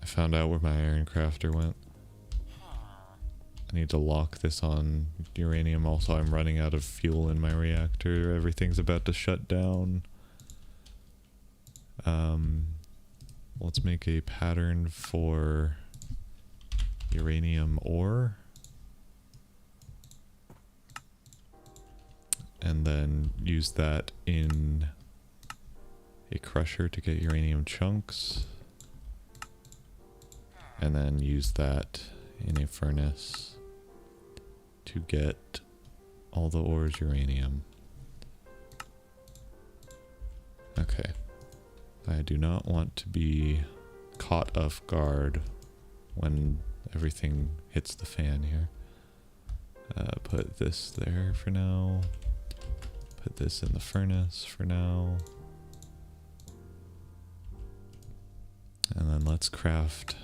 I found out where my iron crafter went. I need to lock this on uranium. Also, I'm running out of fuel in my reactor. Everything's about to shut down. Let's make a pattern for uranium ore. And then use that in a crusher to get uranium chunks. And then use that in a furnace to get all the ores uranium. Okay. I do not want to be caught off guard when everything hits the fan here. Put this there for now. Put this in the furnace for now. And then let's craft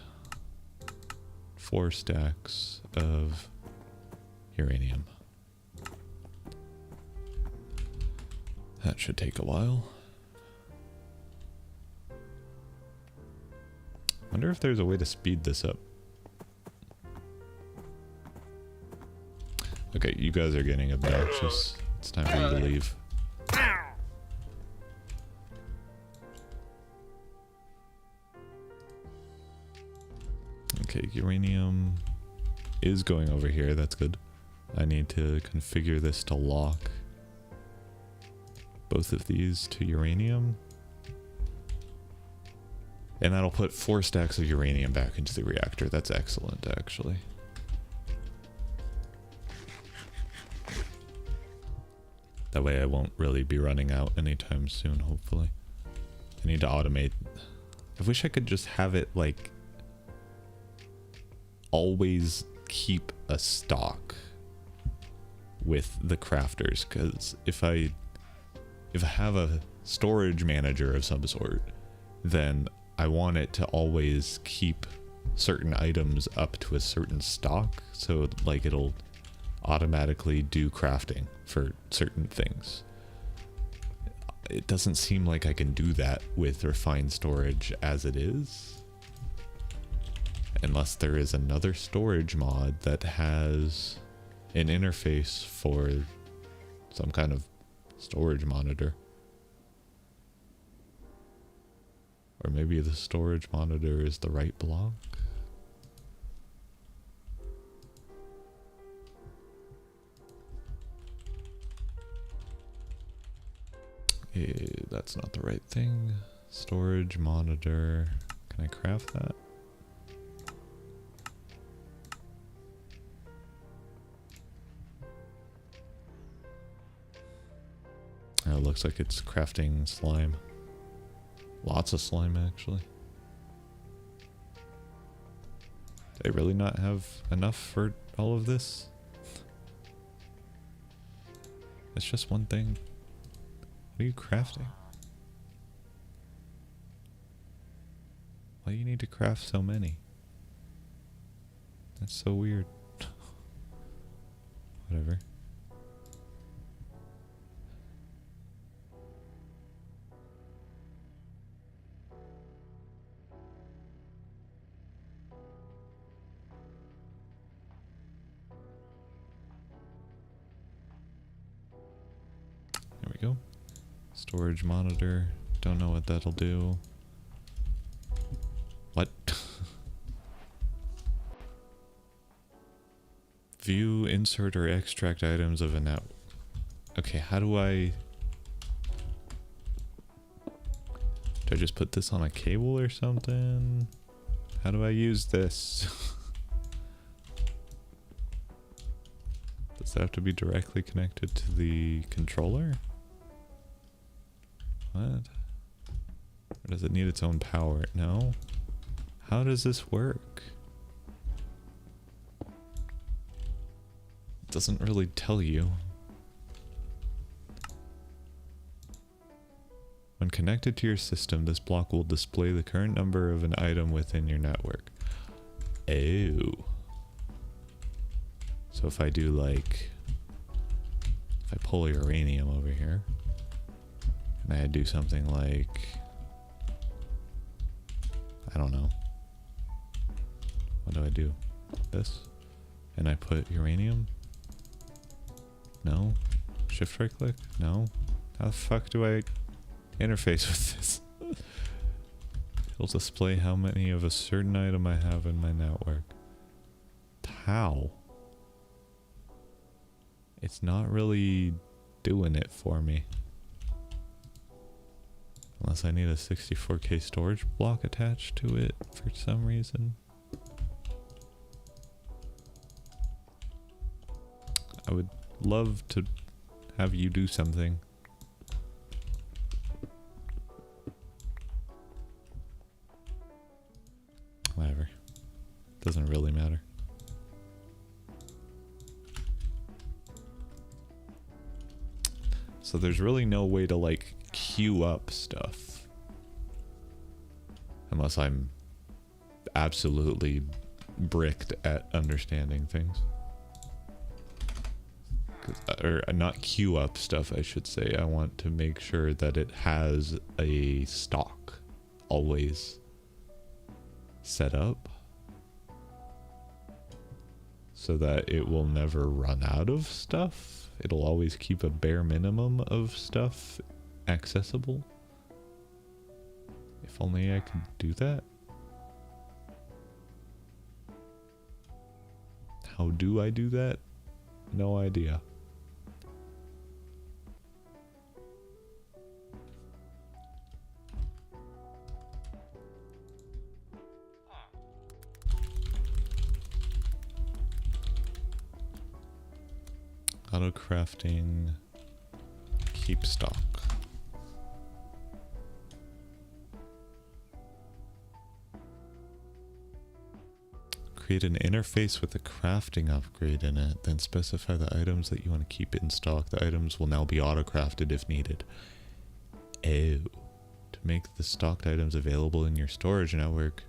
4 stacks of uranium. That should take a while. Wonder if there's a way to speed this up. Okay, you guys are getting obnoxious. It's time for you to leave. Okay, uranium is going over here. That's good. I need to configure this to lock both of these to uranium. And that'll put 4 stacks of uranium back into the reactor. That's excellent, actually. That way I won't really be running out anytime soon, hopefully. I need to automate. I wish I could just have it, like, always keep a stock with the crafters, because if I have a storage manager of some sort, then I want it to always keep certain items up to a certain stock, so like it'll automatically do crafting for certain things. It doesn't seem like I can do that with refined storage as it is, unless there is another storage mod that has an interface for some kind of storage monitor. Or maybe the storage monitor is the right block. That's not the right thing. Storage monitor. Can I craft that? Oh, it looks like it's crafting slime. Lots of slime, actually. Do I really not have enough for all of this? It's just one thing. What are you crafting? Why do you need to craft so many? That's so weird. Whatever. we go. Storage monitor. Don't know what that'll do. What? View, insert, or extract items of a network. Okay, how do I... Do I just put this on a cable or something? How do I use this? Does that have to be directly connected to the controller? What? Or does it need its own power? No? How does this work? It doesn't really tell you. When connected to your system, this block will display the current number of an item within your network. Oh. So if I do like, if I pull uranium over here, and I do something like, I don't know. What do I do? This? And I put uranium? No. Shift right click? No. How the fuck do I interface with this? It'll display how many of a certain item I have in my network. How? It's not really doing it for me. Unless I need a 64K storage block attached to it for some reason. I would love to have you do something. Whatever. Doesn't really matter. So there's really no way to like queue up stuff. Unless I'm absolutely bricked at understanding things. Or not queue up stuff, I should say. I want to make sure that it has a stock always set up so that it will never run out of stuff. It'll always keep a bare minimum of stuff accessible. If only I could do that. How do I do that? No idea. Auto crafting, keep stock. Create an interface with a crafting upgrade in it, then specify the items that you want to keep in stock. The items will now be auto crafted if needed. Oh. To make the stocked items available in your storage network,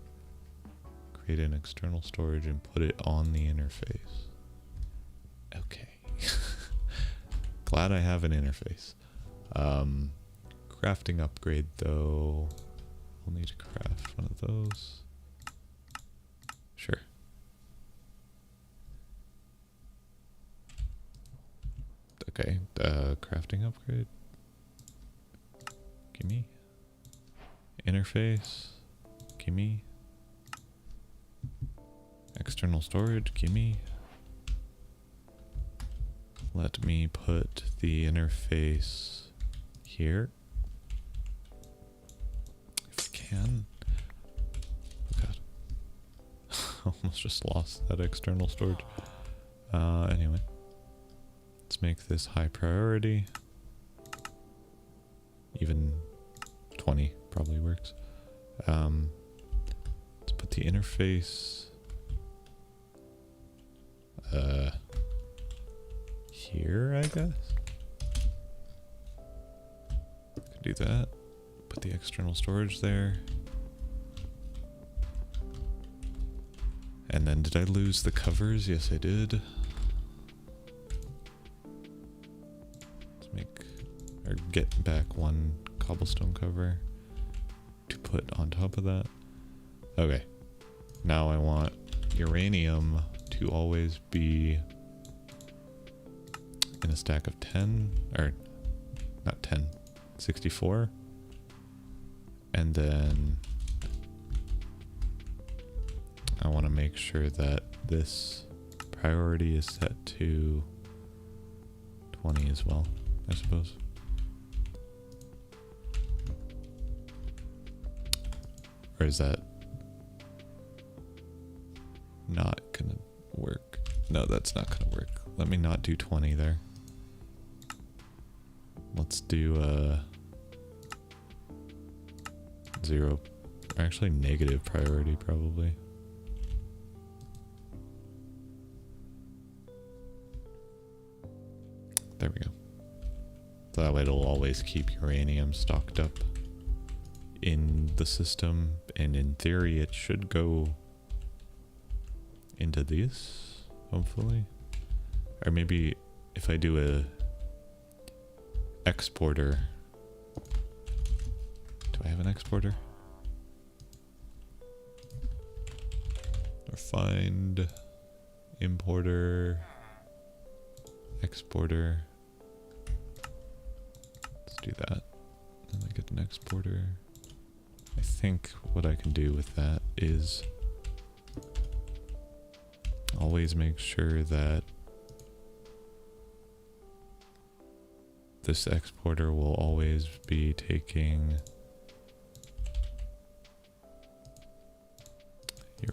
create an external storage and put it on the interface. Okay. Glad I have an interface. Crafting upgrade though. I'll need to craft one of those. Sure. Okay, crafting upgrade. Gimme. Interface. Gimme. External storage. Gimme. Let me put the interface here. If I can. Oh god. Almost just lost that external storage. Anyway. Let's make this high priority. Even 20 probably works. Let's put the interface here, I guess. Could do that. Put the external storage there. And then did I lose the covers? Yes, I did. Let's make or get back one cobblestone cover to put on top of that. Okay. Now I want uranium to always be in a stack of 10, or not 10, 64. And then I want to make sure that this priority is set to 20 as well, I suppose. Or is that not gonna work? No, that's not gonna work. Let me not do 20 there. Let's do 0, actually negative priority probably. There we go. So that way it'll always keep uranium stocked up in the system, and in theory it should go into these, hopefully. Or maybe if I do a exporter. Do I have an exporter? Or find importer, exporter. Let's do that. Then I get an exporter. I think what I can do with that is always make sure that this exporter will always be taking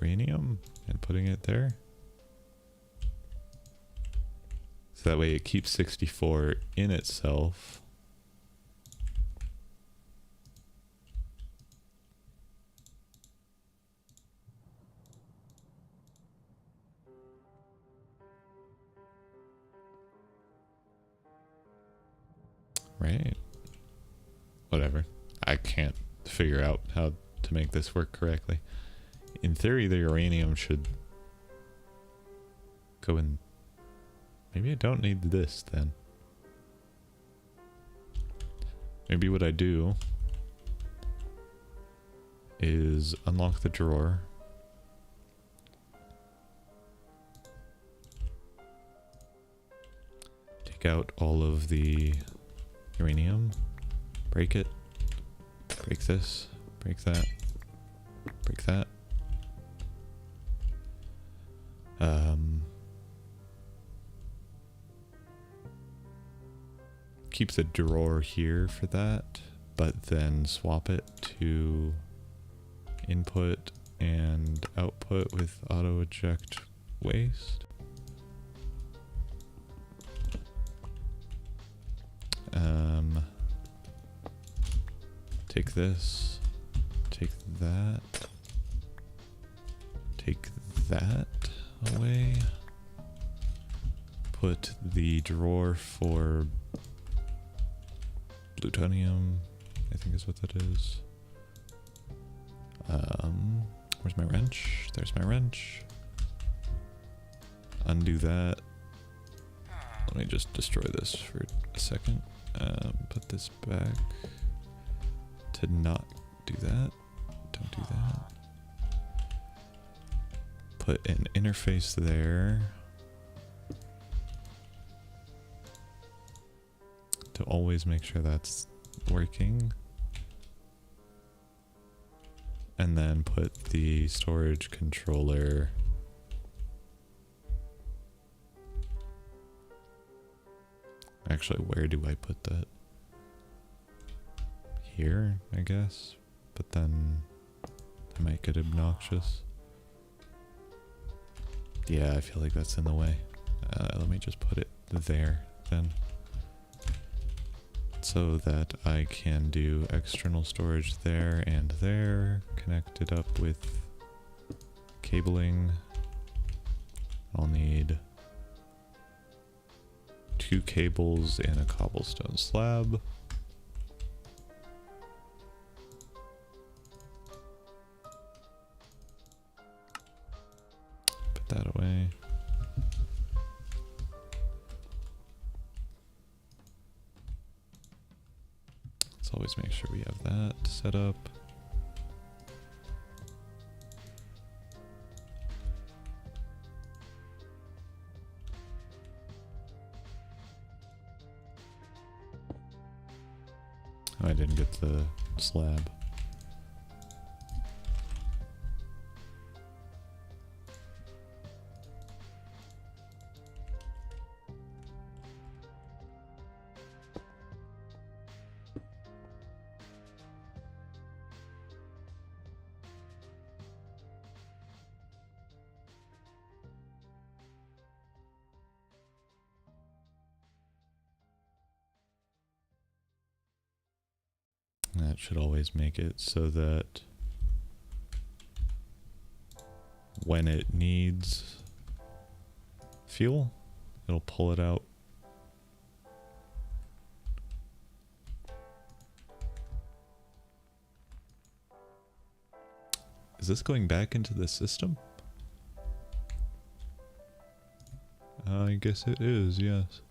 uranium and putting it there. So that way it keeps 64 in itself. Right. Whatever. I can't figure out how to make this work correctly. In theory, the uranium should go in. Maybe I don't need this then. Maybe what I do is unlock the drawer. Take out all of the uranium, break it, break this, break that, break that. Keep the drawer here for that, but then swap it to input and output with auto eject waste. Take this, take that, take that away, put the drawer for plutonium, I think is what that is. Where's my wrench? There's my wrench. Undo that. Let me just destroy this for a second. Put this back to not do that. Don't do that. Put an interface there to always make sure that's working. And then put the storage controller actually, where do I put that? Here, I guess. But then I might get obnoxious. Yeah, I feel like that's in the way. Let me just put it there then. So that I can do external storage there and there, connect it up with cabling. I'll need 2 cables and a cobblestone slab. Put that away. Let's always make sure we have that set up. Oh, I didn't get the slab. That should always make it so that when it needs fuel, it'll pull it out. Is this going back into the system? I guess it is, yes.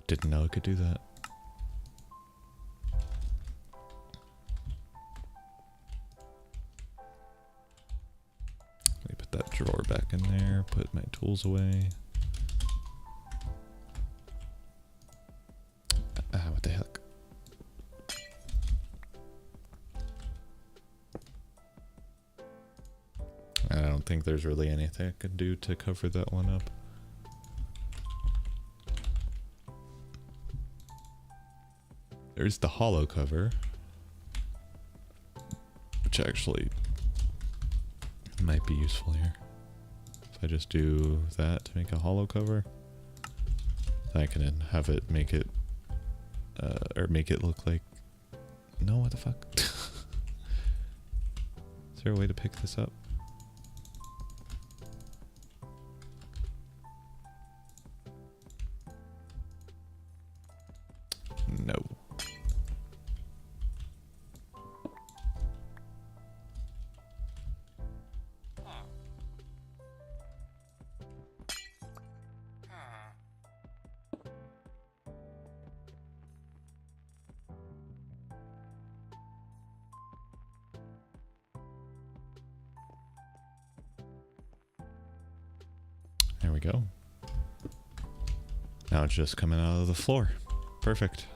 Didn't know it could do that. Let me put that drawer back in there, put my tools away. What the heck? I don't think there's really anything I can do to cover that one up. There's the hollow cover, which actually might be useful here. If I just do that to make a hollow cover, then I can have it make it, or make it look like, no, what the fuck? Is there a way to pick this up? No. There we go. Now it's just coming out of the floor. Perfect.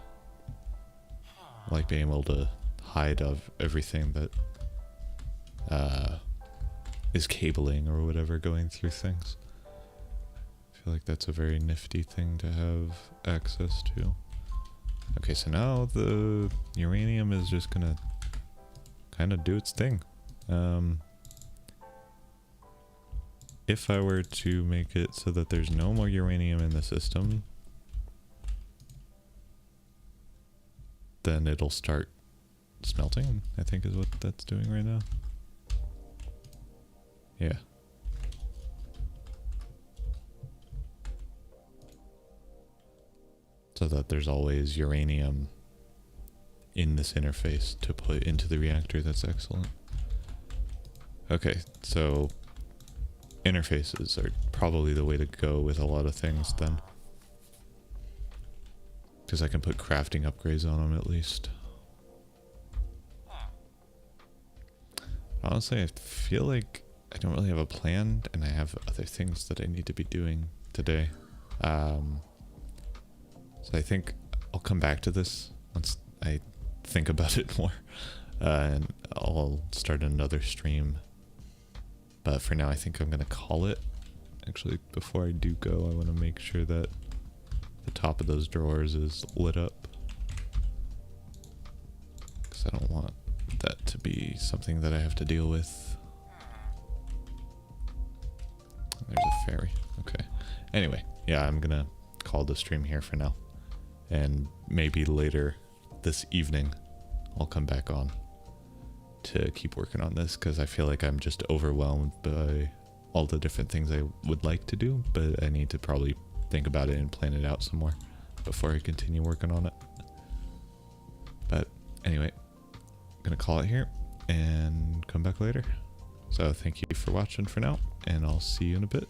I like being able to hide of everything that is cabling or whatever going through things. I feel like that's a very nifty thing to have access to. Okay, so now the uranium is just gonna kind of do its thing. If I were to make it so that there's no more uranium in the system, then it'll start smelting, I think is what that's doing right now. Yeah. So that there's always uranium in this interface to put into the reactor. That's excellent. Okay, so interfaces are probably the way to go with a lot of things then. Because I can put crafting upgrades on them at least. Honestly, I feel like I don't really have a plan and I have other things that I need to be doing today. So I think I'll come back to this once I think about it more. And I'll start another stream. But for now, I think I'm going to call it. Actually, before I do go, I want to make sure that the top of those drawers is lit up. Because I don't want that to be something that I have to deal with. There's a fairy. Okay. Anyway, yeah, I'm going to call the stream here for now. And maybe later this evening, I'll come back on to keep working on this, because I feel like I'm just overwhelmed by all the different things I would like to do, but I need to probably think about it and plan it out some more before I continue working on it. But anyway, I'm gonna call it here and come back later. So thank you for watching for now, and I'll see you in a bit.